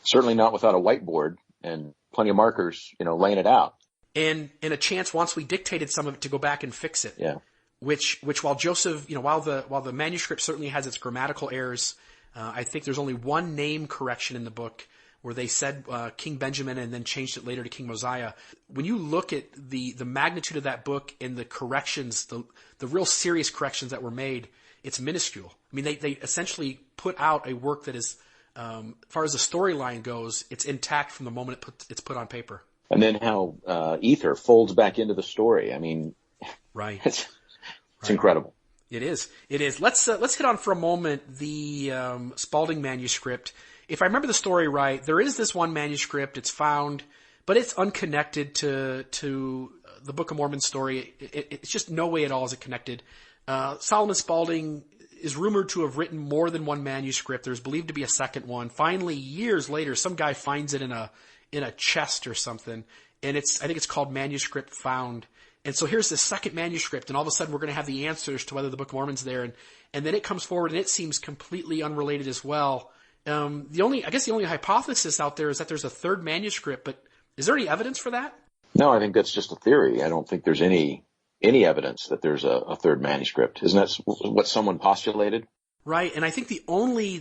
Certainly not without a whiteboard and plenty of markers, laying it out. And a chance once we dictated some of it to go back and fix it. Yeah. Which while Joseph, while the manuscript certainly has its grammatical errors, I think there's only one name correction in the book where they said King Benjamin and then changed it later to King Mosiah. When you look at the magnitude of that book and the corrections, the real serious corrections that were made, it's minuscule. They essentially put out a work that is, as far as the storyline goes, it's intact from the moment it's put on paper. And then how ether folds back into the story. Right. It's incredible. It is. Let's hit on for a moment the Spaulding manuscript. If I remember the story right, there is this one manuscript. It's found, but it's unconnected to the Book of Mormon story. It's just no way at all is it connected. Solomon Spaulding is rumored to have written more than one manuscript. There's believed to be a second one. Finally, years later, some guy finds it in a chest or something, and I think it's called Manuscript Found. And so here's the second manuscript, and all of a sudden we're going to have the answers to whether the Book of Mormon's there, and then it comes forward, and it seems completely unrelated as well. The only hypothesis out there is that there's a third manuscript, but is there any evidence for that? No, I think that's just a theory. I don't think there's any evidence that there's a third manuscript. Isn't that what someone postulated? Right, and I think the only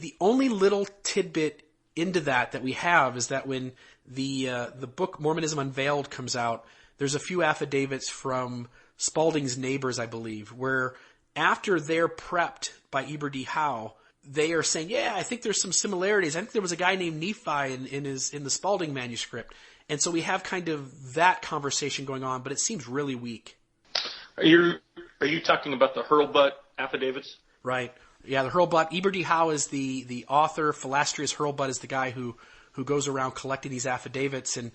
little tidbit into that we have is that when the book Mormonism Unveiled comes out, there's a few affidavits from Spaulding's neighbors, I believe, where after they're prepped by Eber D. Howe, they are saying, yeah, I think there's some similarities. I think there was a guy named Nephi in the Spaulding manuscript. And so we have kind of that conversation going on, but it seems really weak. Are you talking about the Hurlbut affidavits? Right. Yeah, the Hurlbut. Eber D. Howe is the author. Philastrius Hurlbut is the guy who goes around collecting these affidavits, and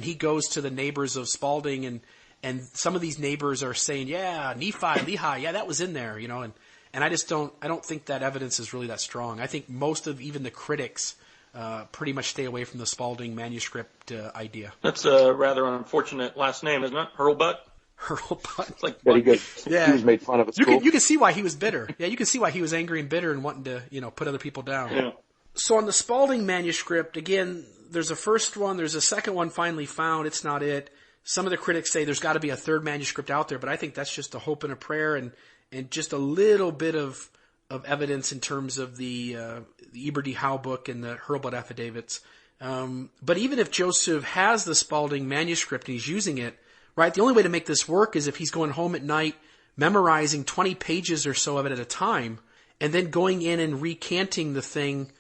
he goes to the neighbors of Spaulding, and And some of these neighbors are saying, yeah, Nephi, Lehi, yeah, that was in there, and I don't think that evidence is really that strong. I think most of even the critics pretty much stay away from the Spaulding manuscript idea. That's a rather unfortunate last name, isn't it? Hurlbutt? Hurlbutt. It's like, he was made fun of at school. You can see why he was bitter. Yeah, you can see why he was angry and bitter and wanting to, put other people down. Yeah. So on the Spaulding manuscript, again, there's a first one, there's a second one finally found. It's not it. Some of the critics say there's got to be a third manuscript out there, but I think that's just a hope and a prayer and just a little bit of evidence in terms of the Eber D. Howe book and the Hurlbut affidavits. But even if Joseph has the Spaulding manuscript and he's using it, right, the only way to make this work is if he's going home at night, memorizing 20 pages or so of it at a time, and then going in and recanting the thing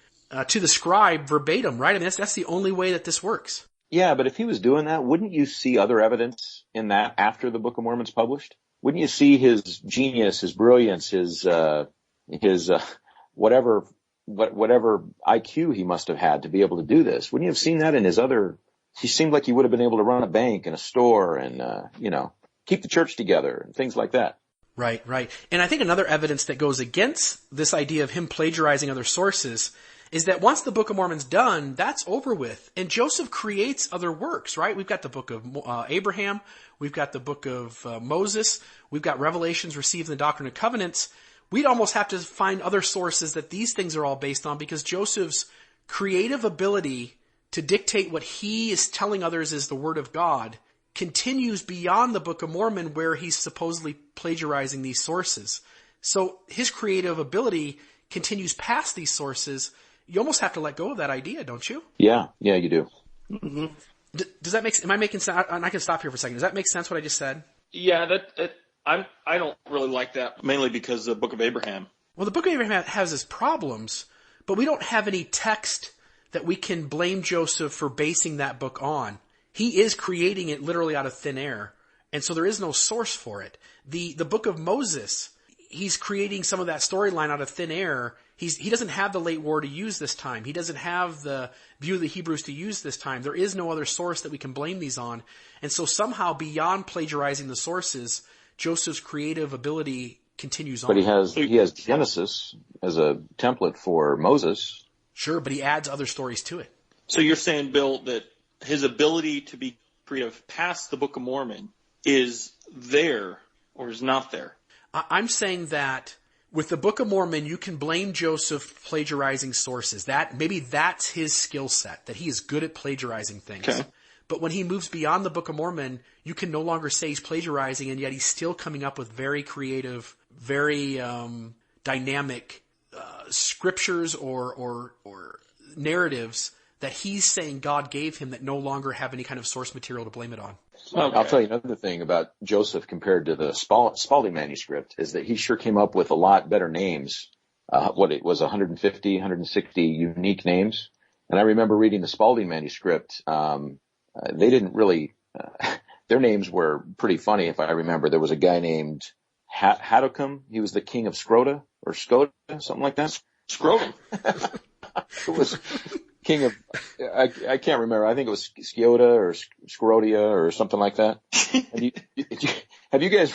to the scribe verbatim, right? I mean, that's the only way that this works. Yeah, but if he was doing that, wouldn't you see other evidence in that after the Book of Mormon's published? Wouldn't you see his genius, his brilliance, his whatever IQ he must have had to be able to do this? Wouldn't you have seen that in his other? He seemed like he would have been able to run a bank and a store and keep the church together and things like that. Right. And I think another evidence that goes against this idea of him plagiarizing other sources is that once the Book of Mormon's done, that's over with. And Joseph creates other works, right? We've got the Book of Abraham. We've got the Book of Moses. We've got Revelations received in the Doctrine and Covenants. We'd almost have to find other sources that these things are all based on because Joseph's creative ability to dictate what he is telling others is the Word of God continues beyond the Book of Mormon where he's supposedly plagiarizing these sources. So his creative ability continues past these sources. You almost have to let go of that idea, don't you? Yeah, you do. Mm-hmm. Does that make? Am I making sense? And I can stop here for a second. Does that make sense? What I just said? Yeah, I don't really like that, mainly because the Book of Abraham. Well, the Book of Abraham has its problems, but we don't have any text that we can blame Joseph for basing that book on. He is creating it literally out of thin air, and so there is no source for it. The Book of Moses, he's creating some of that storyline out of thin air. He doesn't have the late war to use this time. He doesn't have the view of the Hebrews to use this time. There is no other source that we can blame these on. And so somehow beyond plagiarizing the sources, Joseph's creative ability continues on. But he has Genesis as a template for Moses. Sure, but he adds other stories to it. So you're saying, Bill, that his ability to be creative past the Book of Mormon is there or is not there? I'm saying that with the Book of Mormon, you can blame Joseph for plagiarizing sources. Maybe that's his skill set, that he is good at plagiarizing things. Okay. But when he moves beyond the Book of Mormon, you can no longer say he's plagiarizing, and yet he's still coming up with very creative, very dynamic scriptures or narratives that he's saying God gave him that no longer have any kind of source material to blame it on. Okay. I'll tell you another thing about Joseph compared to the Spaulding manuscript is that he sure came up with a lot better names. It was 150, 160 unique names. And I remember reading the Spaulding manuscript. They didn't really, their names were pretty funny. If I remember, there was a guy named Hadocum. He was the king of Scrota or Scota, something like that. Scrotum. It was king of, I can't remember. I think it was Sciota or Scrotia or something like that. And you guys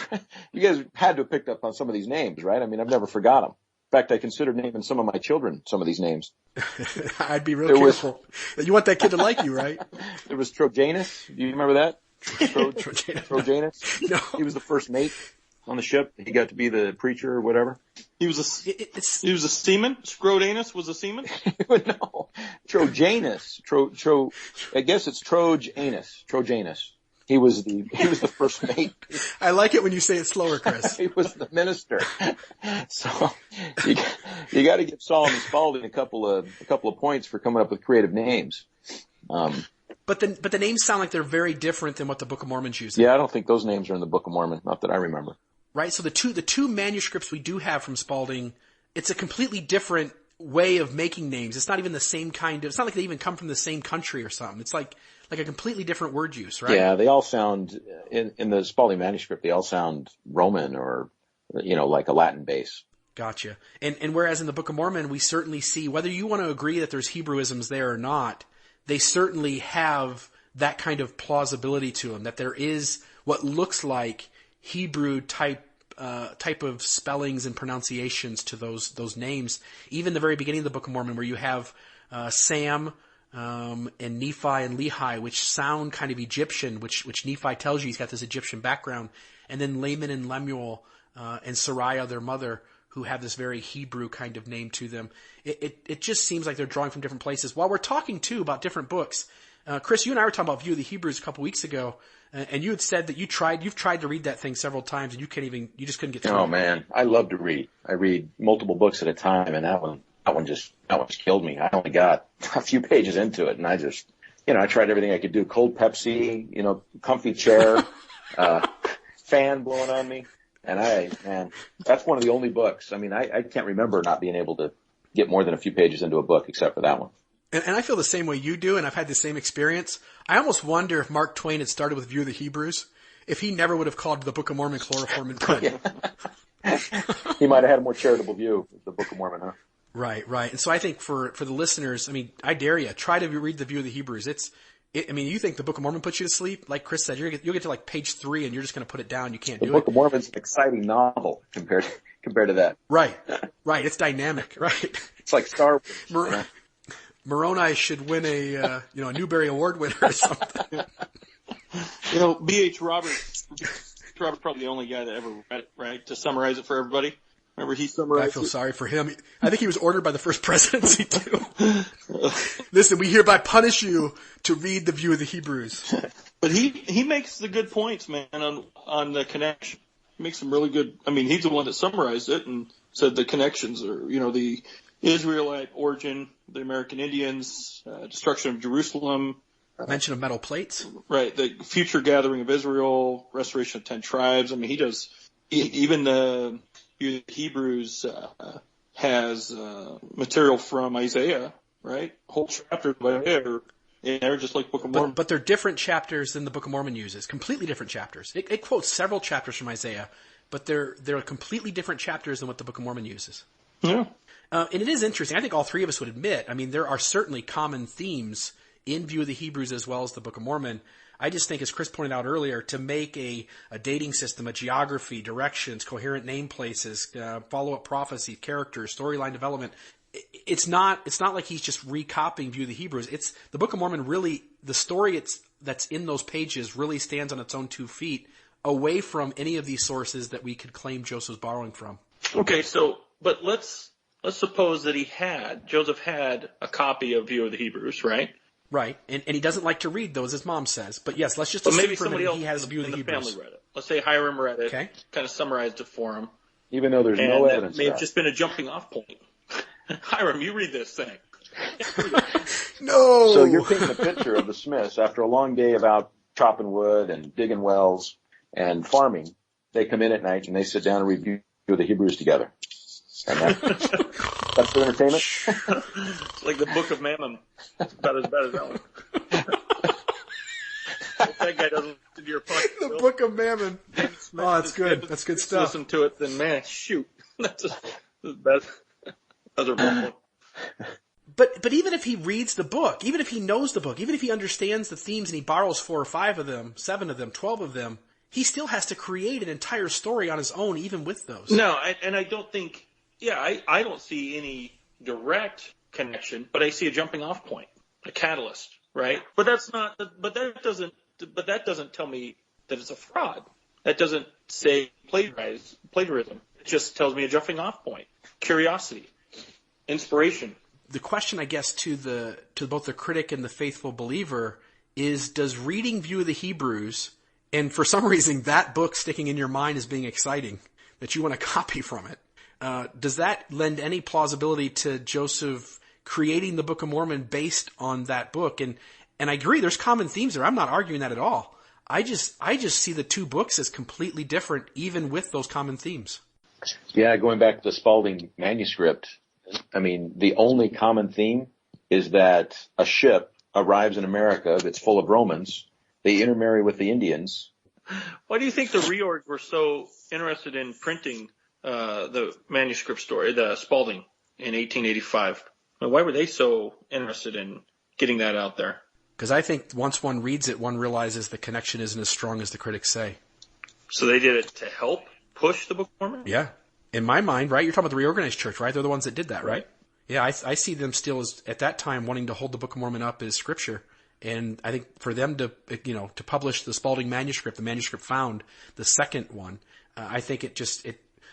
had to have picked up on some of these names, right? I mean, I've never forgot them. In fact, I considered naming some of my children some of these names. I'd be real careful. You want that kid to like you, right? There was Trojanus. Do you remember that? Trojanus? No. He was the first mate on the ship. He got to be the preacher or whatever. He was a seaman? Scrodanus was a seaman? No. Trojanus. I guess it's Trojanus. He was the first mate. I like it when you say it slower, Chris. He was the minister. So you got to give Solomon Spaulding a couple of points for coming up with creative names. But the names sound like they're very different than what the Book of Mormon's using. Yeah, I don't think those names are in the Book of Mormon, not that I remember. Right. So the two manuscripts we do have from Spaulding, it's a completely different way of making names. It's not even the same kind of. It's not like they even come from the same country or something. It's like a completely different word use, right? Yeah, they all sound in the Spaulding manuscript. They all sound Roman or like a Latin base. Gotcha. And whereas in the Book of Mormon, we certainly see whether you want to agree that there's Hebrewisms there or not, they certainly have that kind of plausibility to them. That there is what looks like Hebrew type of spellings and pronunciations to those names. Even the very beginning of the Book of Mormon, where you have Sam and Nephi and Lehi, which sound kind of Egyptian, which Nephi tells you he's got this Egyptian background, and then Laman and Lemuel and Sariah, their mother, who have this very Hebrew kind of name to them. It just seems like they're drawing from different places. While we're talking too about different books, Chris, you and I were talking about View of the Hebrews a couple weeks ago, and you had said that you've tried to read that thing several times, and you just couldn't get through it. Oh man, I love to read. I read multiple books at a time, and that one just killed me. I only got a few pages into it, and I just, I tried everything I could do. Cold Pepsi, comfy chair, fan blowing on me. And that's one of the only books. I mean, I can't remember not being able to get more than a few pages into a book except for that one. And I feel the same way you do, and I've had the same experience. I almost wonder if Mark Twain had started with View of the Hebrews, if he never would have called the Book of Mormon chloroform and pen. He might have had a more charitable view of the Book of Mormon, huh? Right. And so I think for the listeners, I mean, I dare you, try to read the View of the Hebrews. You think the Book of Mormon puts you to sleep? Like Chris said, you'll get to like page 3 and you're just going to put it down. You can't do it. The Book of Mormon's an exciting novel compared to that. Right. It's dynamic. Right. It's like Star Wars. Moroni should win a Newbery Award winner or something. B.H. Roberts probably the only guy that ever read it, right? To summarize it for everybody. Remember he summarized I feel sorry for him. I think he was ordered by the first presidency too. Listen, we hereby punish you to read the View of the Hebrews. But he makes the good points, man, on the connection. He makes some really good, he's the one that summarized it and said the connections are, the Israelite origin, the American Indians, destruction of Jerusalem. Mention of metal plates. Right. The future gathering of Israel, restoration of 10 tribes. He does, even the Hebrews, has, material from Isaiah, right? Whole chapters of Isaiah are in there, just like Book of Mormon. But they're different chapters than the Book of Mormon uses. Completely different chapters. It quotes several chapters from Isaiah, but they're completely different chapters than what the Book of Mormon uses. Yeah. And it is interesting. I think all three of us would admit, there are certainly common themes in View of the Hebrews as well as the Book of Mormon. I just think, as Chris pointed out earlier, to make a dating system, a geography, directions, coherent name places, follow-up prophecy, characters, storyline development, it's not like he's just recopying View of the Hebrews. It's the Book of Mormon really, the story that's in those pages really stands on its own 2 feet, away from any of these sources that we could claim Joseph's borrowing from. Okay, but let's suppose that Joseph had a copy of View of the Hebrews, right? Right, and he doesn't like to read those, as Mom says. But yes, let's just assume for a minute he has a View of the Hebrews. Family read it. Let's say Hiram read it, okay, kind of summarized it for him. Even though there's no evidence. It may have just been a jumping off point. Hiram, you read this thing. No! So you're painting a picture of the Smiths after a long day of out chopping wood and digging wells and farming. They come in at night and they sit down and review the Hebrews together. And that's their entertainment? It's like the Book of Mormon. It's about as bad as that one. If that guy doesn't listen to your podcast. The Book of Mormon. Oh, that's good. That's good stuff. Listen to it, then man, shoot. That's the best. Those are both. But even if he reads the book, even if he knows the book, even if he understands the themes and he borrows 4 or 5 of them, 7 of them, 12 of them, he still has to create an entire story on his own, even with those. No, I don't think. Yeah, I don't see any direct connection, but I see a jumping off point, a catalyst, right? But that doesn't tell me that it's a fraud. That doesn't say plagiarism. It just tells me a jumping off point, curiosity, inspiration. The question, I guess, to both the critic and the faithful believer is: does reading View of the Hebrews, and for some reason that book sticking in your mind as being exciting, that you want to copy from it, does that lend any plausibility to Joseph creating the Book of Mormon based on that book? And I agree, there's common themes there. I'm not arguing that at all. I just see the 2 books as completely different, even with those common themes. Yeah, going back to the Spaulding manuscript, the only common theme is that a ship arrives in America that's full of Romans. They intermarry with the Indians. Why do you think the reorgs were so interested in printing the manuscript story, the Spaulding, in 1885? Why were they so interested in getting that out there? Because I think once one reads it, one realizes the connection isn't as strong as the critics say. So they did it to help push the Book of Mormon? Yeah. In my mind, right? You're talking about the reorganized church, right? They're the ones that did that, right? Yeah, I see them still as, at that time, wanting to hold the Book of Mormon up as scripture. And I think for them to, to publish the Spaulding manuscript, the manuscript found, the second one, I think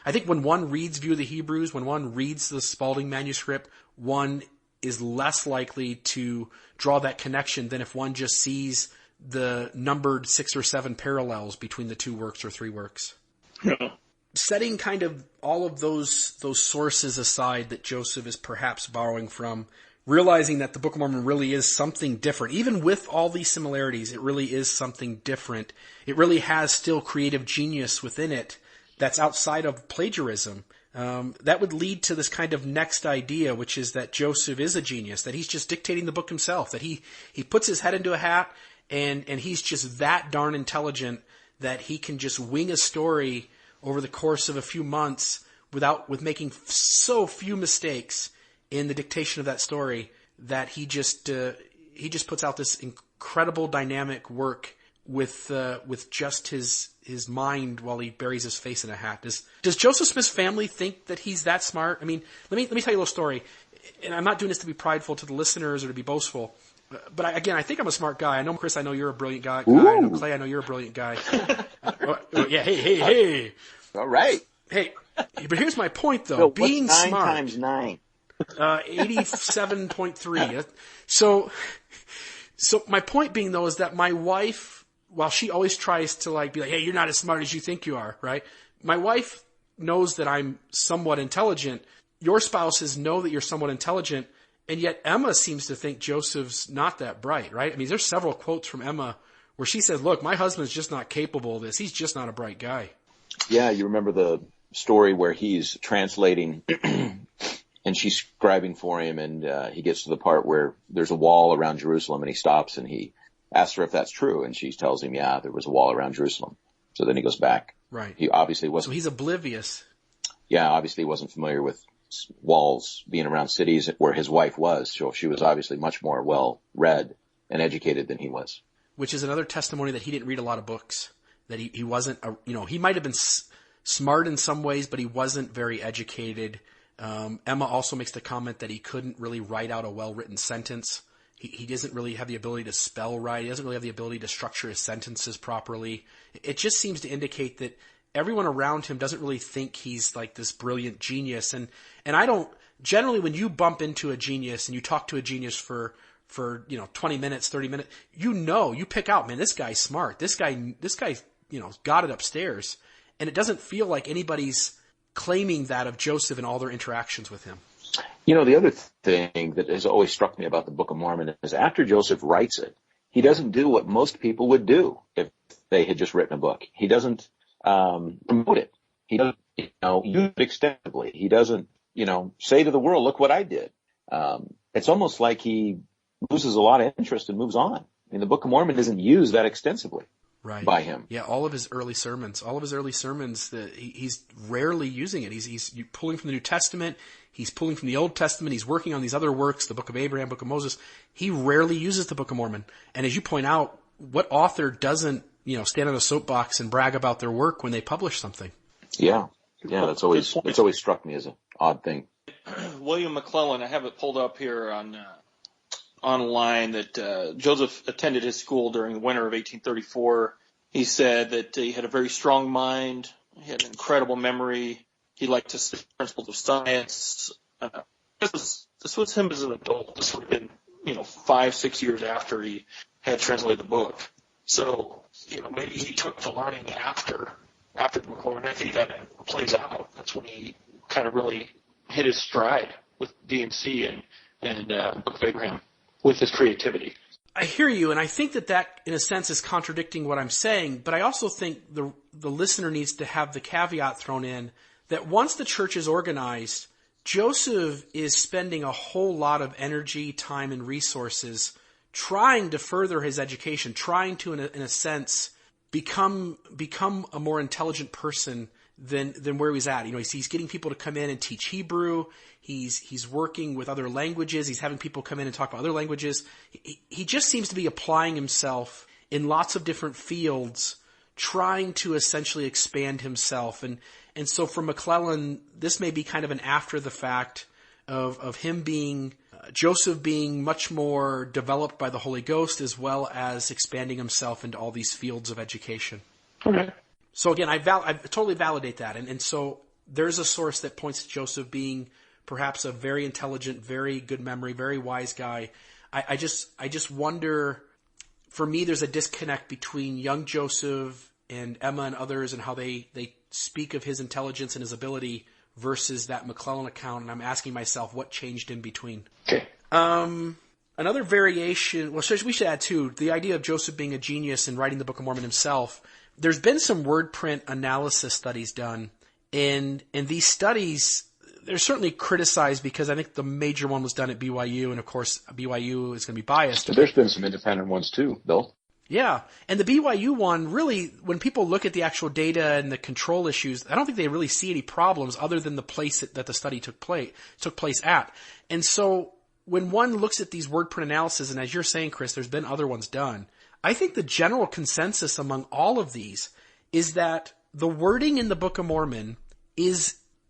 I think when one reads View of the Hebrews, when one reads the Spaulding manuscript, one is less likely to draw that connection than if one just sees the numbered 6 or 7 parallels between the 2 works or 3 works. Yeah. Setting kind of all of those sources aside that Joseph is perhaps borrowing from, realizing that the Book of Mormon really is something different. Even with all these similarities, it really is something different. It really has still creative genius within it that's outside of plagiarism. That would lead to this kind of next idea, which is that Joseph is a genius, that he's just dictating the book himself, that he puts his head into a hat and he's just that darn intelligent that he can just wing a story over the course of a few months with making so few mistakes in the dictation of that story, that he just puts out this incredible dynamic work with just his mind while he buries his face in a hat. Does Joseph Smith's family think that he's that smart? I mean, let me tell you a little story, and I'm not doing this to be prideful to the listeners or to be boastful, but I think I'm a smart guy. I know, Chris, I know you're a brilliant guy. I know, Clay, I know you're a brilliant guy. Yeah, hey. All right. Hey, but here's my point, though. So being what's 9 smart. times 9? 87.3. So my point being, though, is that my wife, while she always tries to be like, hey, you're not as smart as you think you are, right? My wife knows that I'm somewhat intelligent. Your spouses know that you're somewhat intelligent, and yet Emma seems to think Joseph's not that bright, right? I mean, there's several quotes from Emma where she says, look, my husband's just not capable of this. He's just not a bright guy. Yeah, you remember the story where he's translating and she's scribing for him, and he gets to the part where there's a wall around Jerusalem, and he stops and he asks her if that's true, and she tells him, yeah, there was a wall around Jerusalem. So then he goes back. Right. He obviously wasn't. So he's oblivious. Yeah, obviously he wasn't familiar with walls being around cities where his wife was. So she was obviously much more well read and educated than he was. Which is another testimony that he didn't read a lot of books. That he wasn't, he might have been smart in some ways, but he wasn't very educated. Emma also makes the comment that he couldn't really write out a well-written sentence. He doesn't really have the ability to spell right. He doesn't really have the ability to structure his sentences properly. It just seems to indicate that everyone around him doesn't really think he's like this brilliant genius. And I don't, generally when you bump into a genius and you talk to a genius for 20 minutes, 30 minutes, you pick out, man, this guy's smart. This guy, got it upstairs. And it doesn't feel like anybody's claiming that of Joseph in all their interactions with him. The other thing that has always struck me about the Book of Mormon is after Joseph writes it, he doesn't do what most people would do if they had just written a book. He doesn't promote it. He doesn't, use it extensively. He doesn't, say to the world, look what I did. It's almost like he loses a lot of interest and moves on. I mean, the Book of Mormon isn't used that extensively. Right. By him. Yeah, all of his early sermons, he's rarely using it. He's pulling from the New Testament. He's pulling from the Old Testament. He's working on these other works, the Book of Abraham, Book of Moses. He rarely uses the Book of Mormon. And as you point out, what author doesn't, stand on a soapbox and brag about their work when they publish something? Yeah. Yeah, it's always struck me as an odd thing. William McClellan, I have it pulled up here online that Joseph attended his school during the winter of 1834. He said that he had a very strong mind. He had an incredible memory. He liked to study principles of science. This was him as an adult. This would have been, 5-6 years after he had translated the book. So, maybe he took to learning after the Book of Mormon. I think that plays out. That's when he kind of really hit his stride with D&C and Book of Abraham with his creativity. I hear you, and I think that in a sense is contradicting what I'm saying, but I also think the listener needs to have the caveat thrown in that once the church is organized, Joseph is spending a whole lot of energy, time, and resources trying to further his education, trying to, in a sense, become a more intelligent person than where he's at. He's getting people to come in and teach Hebrew. He's working with other languages. He's having people come in and talk about other languages. He just seems to be applying himself in lots of different fields, trying to essentially expand himself. And so for McClellan, this may be kind of an after the fact of him being, Joseph being much more developed by the Holy Ghost, as well as expanding himself into all these fields of education. Okay. So again, I totally validate that. And so there's a source that points to Joseph being perhaps a very intelligent, very good memory, very wise guy. I just wonder, for me, there's a disconnect between young Joseph and Emma and others and how they speak of his intelligence and his ability versus that McClellan account. And I'm asking myself, what changed in between? Okay. Another variation, we should add too, the idea of Joseph being a genius and writing the Book of Mormon himself. There's been some word print analysis studies done, and these studies, they're certainly criticized because I think the major one was done at BYU, and of course BYU is going to be biased. But there's been some independent ones too, Bill. Yeah, and the BYU one, really, when people look at the actual data and the control issues, I don't think they really see any problems other than the place that the study took place at. And so when one looks at these word print analysis, and as you're saying, Chris, there's been other ones done, I think the general consensus among all of these is that the wording in the Book of Mormon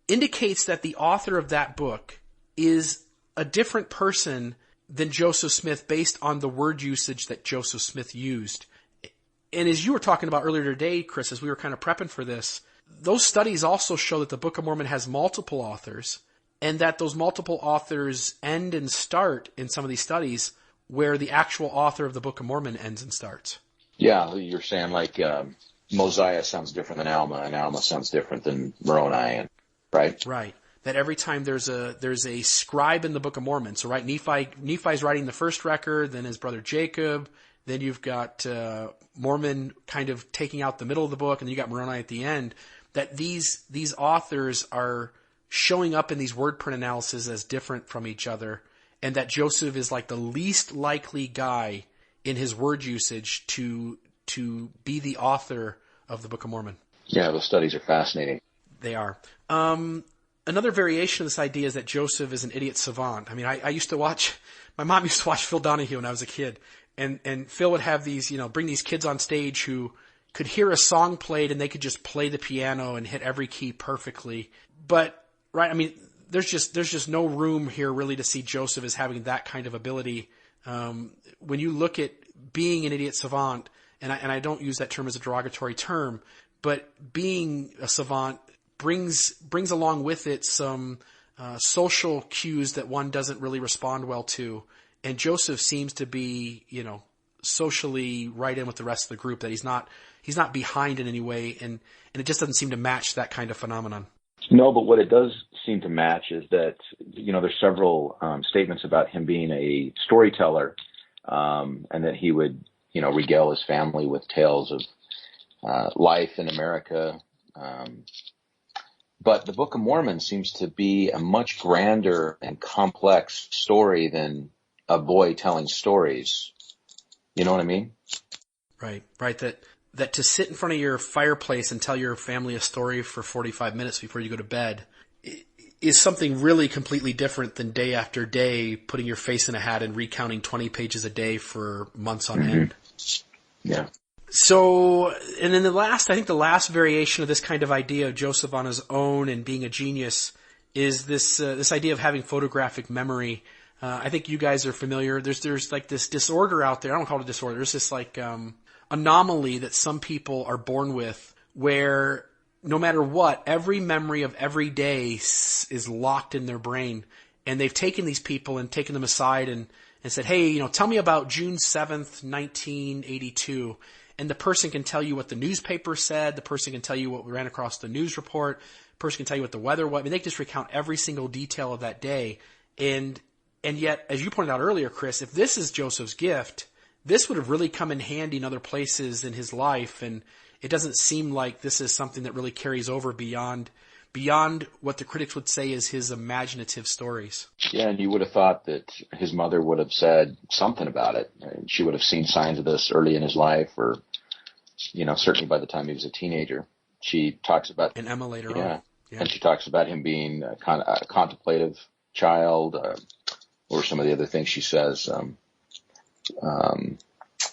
indicates that the author of that book is a different person than Joseph Smith based on the word usage that Joseph Smith used. And as you were talking about earlier today, Chris, as we were kind of prepping for this, those studies also show that the Book of Mormon has multiple authors, and that those multiple authors end and start in some of these studies where the actual author of the Book of Mormon ends and starts. Yeah, you're saying like Mosiah sounds different than Alma, and Alma sounds different than Moroni, right? Right. That every time there's a scribe in the Book of Mormon. So right, Nephi's writing the first record, then his brother Jacob, then you've got Mormon kind of taking out the middle of the book, and then you got Moroni at the end. That these authors are showing up in these word print analyses as different from each other, and that Joseph is like the least likely guy in his word usage to be the author of the Book of Mormon. Yeah, those studies are fascinating. They are. Another variation of this idea is that Joseph is an idiot savant. I mean, my mom used to watch Phil Donahue when I was a kid, and Phil would have these, bring these kids on stage who could hear a song played and they could just play the piano and hit every key perfectly. But, right, I mean, there's just no room here really to see Joseph as having that kind of ability. When you look at being an idiot savant, and I don't use that term as a derogatory term, but being a savant brings along with it some social cues that one doesn't really respond well to. And Joseph seems to be, socially right in with the rest of the group, that he's not behind in any way, and it just doesn't seem to match that kind of phenomenon. No, but what it does seem to match is that, there's several statements about him being a storyteller, and that he would, regale his family with tales of life in America. But the Book of Mormon seems to be a much grander and complex story than a boy telling stories. You know what I mean? Right. That to sit in front of your fireplace and tell your family a story for 45 minutes before you go to bed is something really completely different than day after day putting your face in a hat and recounting 20 pages a day for months on end. Yeah. So, and then the last variation of this kind of idea of Joseph on his own and being a genius is this idea of having photographic memory. I think you guys are familiar. There's like this disorder out there. I don't call it a disorder. There's this like anomaly that some people are born with, where no matter what, every memory of every day is locked in their brain. And they've taken these people and taken them aside and said, hey, tell me about June 7th, 1982. And the person can tell you what the newspaper said. The person can tell you what ran across the news report. The person can tell you what the weather was. I mean, they can just recount every single detail of that day. And yet, as you pointed out earlier, Chris, if this is Joseph's gift, this would have really come in handy in other places in his life. And it doesn't seem like this is something that really carries over beyond what the critics would say is his imaginative stories. Yeah, and you would have thought that his mother would have said something about it. And she would have seen signs of this early in his life, or, certainly by the time he was a teenager. she talks about, and Emma later yeah, on. Yeah. and she talks about him being a contemplative child, or some of the other things she says.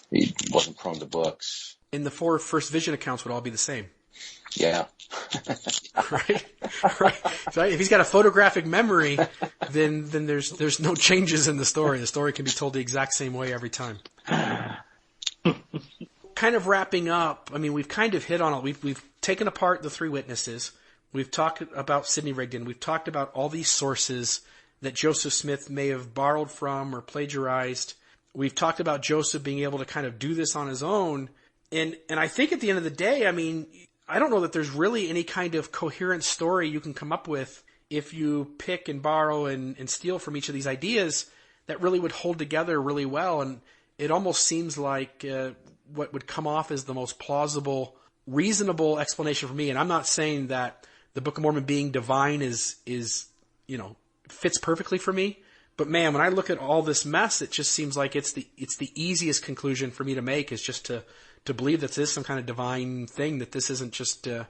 He wasn't prone to books. And the 4 first vision accounts would all be the same. Yeah. Right? Right. So if he's got a photographic memory, then there's no changes in the story. The story can be told the exact same way every time. Kind of wrapping up, I mean, we've kind of hit on it. We've taken apart the 3 witnesses. We've talked about Sidney Rigdon. We've talked about all these sources that Joseph Smith may have borrowed from or plagiarized. We've talked about Joseph being able to kind of do this on his own. And I think at the end of the day, I mean, I don't know that there's really any kind of coherent story you can come up with if you pick and borrow and steal from each of these ideas that really would hold together really well. And it almost seems like what would come off as the most plausible, reasonable explanation for me. And I'm not saying that the Book of Mormon being divine is fits perfectly for me. But man, when I look at all this mess, it just seems like it's the easiest conclusion for me to make is just to believe that this is some kind of divine thing, that this isn't just a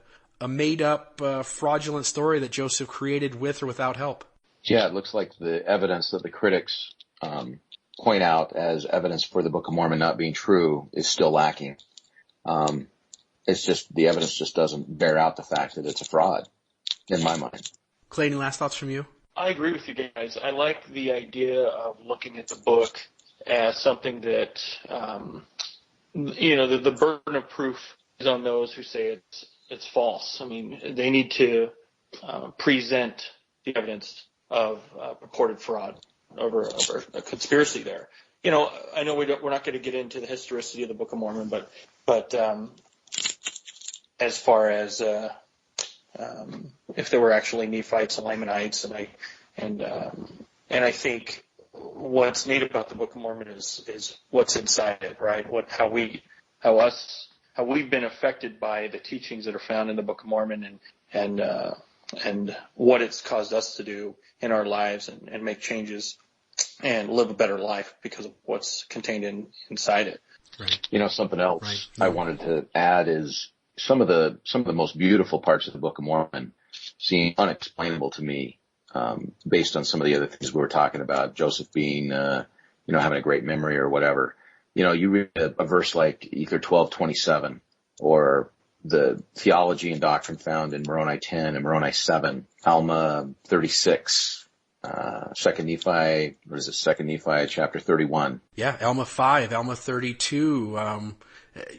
made up, fraudulent story that Joseph created with or without help. Yeah, it looks like the evidence that the critics point out as evidence for the Book of Mormon not being true is still lacking. It's just the evidence just doesn't bear out the fact that it's a fraud, in my mind. Clay, any last thoughts from you? I agree with you guys. I like the idea of looking at the book as something that, the burden of proof is on those who say it's false. I mean, they need to present the evidence of purported fraud over a conspiracy there. You know, I know we're not going to get into the historicity of the Book of Mormon, but as far as if there were actually Nephites and Lamanites, and I think what's neat about the Book of Mormon is what's inside it, right? How we've been affected by the teachings that are found in the Book of Mormon, and what it's caused us to do in our lives and make changes and live a better life because of what's contained inside it. Right. You know, something else I wanted to add is some of the most beautiful parts of the Book of Mormon seem unexplainable to me, based on some of the other things we were talking about, Joseph being, having a great memory or whatever. You know, you read a verse like Ether 12:27, or the theology and doctrine found in Moroni 10 and Moroni 7, Alma 36, Second Nephi chapter 31. Yeah, Alma 5, Alma 32.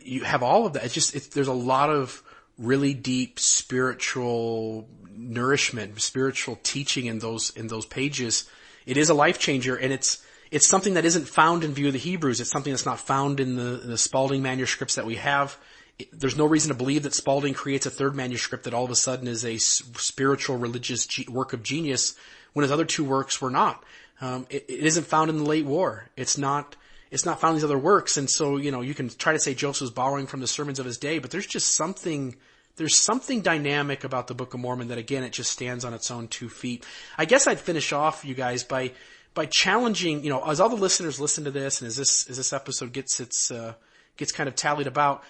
You have all of that. There's a lot of really deep spiritual nourishment, spiritual teaching in those pages. It is a life changer, and it's something that isn't found in View of the Hebrews. It's something that's not found in the Spaulding manuscripts that we have. There's no reason to believe that Spaulding creates a third manuscript that all of a sudden is a spiritual religious work of genius when his other 2 works were not. It isn't found in the late war. It's not found in these other works. And so, you can try to say Joseph's borrowing from the sermons of his day, but there's something dynamic about the Book of Mormon that, again, it just stands on its own 2 feet. I guess I'd finish off, you guys, by challenging, as all the listeners listen to this, and as this episode gets kind of tallied about,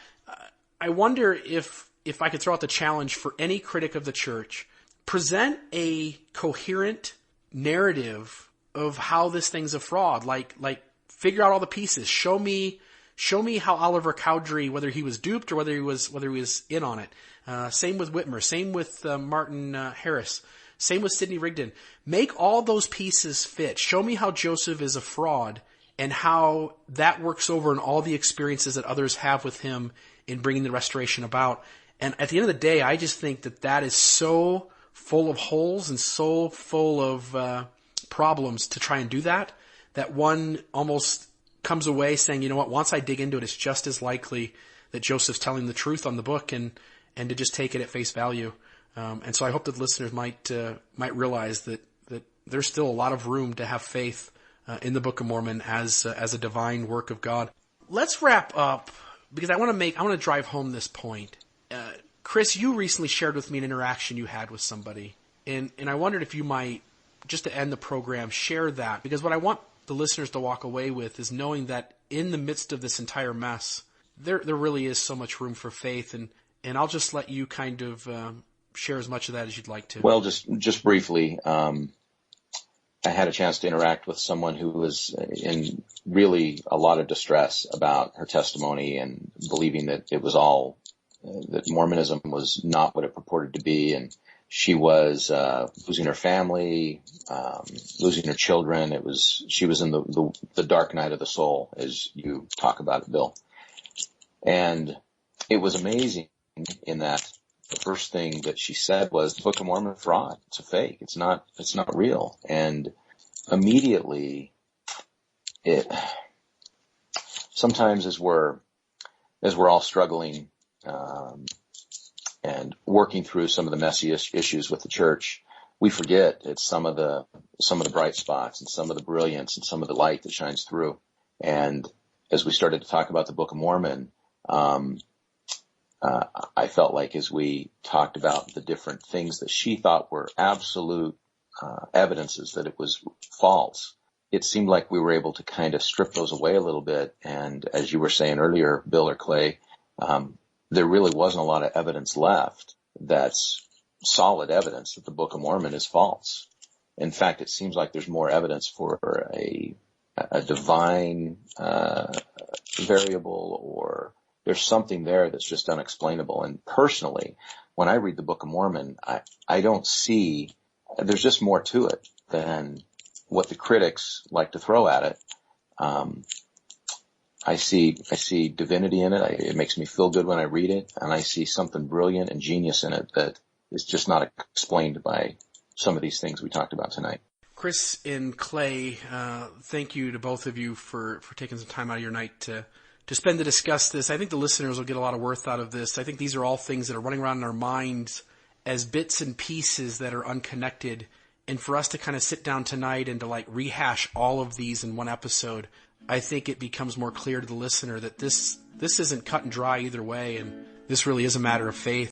I wonder if I could throw out the challenge for any critic of the church, present a coherent narrative of how this thing's a fraud. Like figure out all the pieces. Show me how Oliver Cowdery, whether he was duped or whether he was in on it. Same with Whitmer. Same with Martin Harris. Same with Sidney Rigdon. Make all those pieces fit. Show me how Joseph is a fraud and how that works over in all the experiences that others have with him in bringing the restoration about. And at the end of the day, I just think that is so full of holes and so full of problems to try and do that one almost comes away saying, you know what, once I dig into it, it's just as likely that Joseph's telling the truth on the book, and to just take it at face value. And so I hope that listeners might realize that there's still a lot of room to have faith in the Book of Mormon as a divine work of God. Let's wrap up, because I want to drive home this point. Chris, you recently shared with me an interaction you had with somebody, and I wondered if you might, just to end the program, share that, because what I want the listeners to walk away with is knowing that in the midst of this entire mess, there really is so much room for faith. And and I'll just let you kind of share as much of that as you'd like to. Well, just briefly, I had a chance to interact with someone who was in really a lot of distress about her testimony and believing that it was all, that Mormonism was not what it purported to be. And she was losing her family, losing her children. She was in the dark night of the soul, as you talk about it, Bill. And it was amazing in that the first thing that she said was, the Book of Mormon fraud. It's a fake. It's not real. And immediately sometimes as we're all struggling, and working through some of the messy issues with the church, we forget it's some of the bright spots and some of the brilliance and some of the light that shines through. And as we started to talk about the Book of Mormon, I felt like as we talked about the different things that she thought were absolute evidences that it was false, it seemed like we were able to kind of strip those away a little bit. And as you were saying earlier, Bill or Clay, there really wasn't a lot of evidence left that's solid evidence that the Book of Mormon is false. In fact, it seems like there's more evidence for a divine variable, or there's something there that's just unexplainable. And personally, when I read the Book of Mormon, I don't see, there's just more to it than what the critics like to throw at it. I see divinity in it. It makes me feel good when I read it, and I see something brilliant and genius in it that is just not explained by some of these things we talked about tonight. Chris and Clay, thank you to both of you for taking some time out of your night to spend to discuss this. I think the listeners will get a lot of worth out of this. I think these are all things that are running around in our minds as bits and pieces that are unconnected. And for us to kind of sit down tonight and to like rehash all of these in one episode, I think it becomes more clear to the listener that this isn't cut and dry either way, and this really is a matter of faith.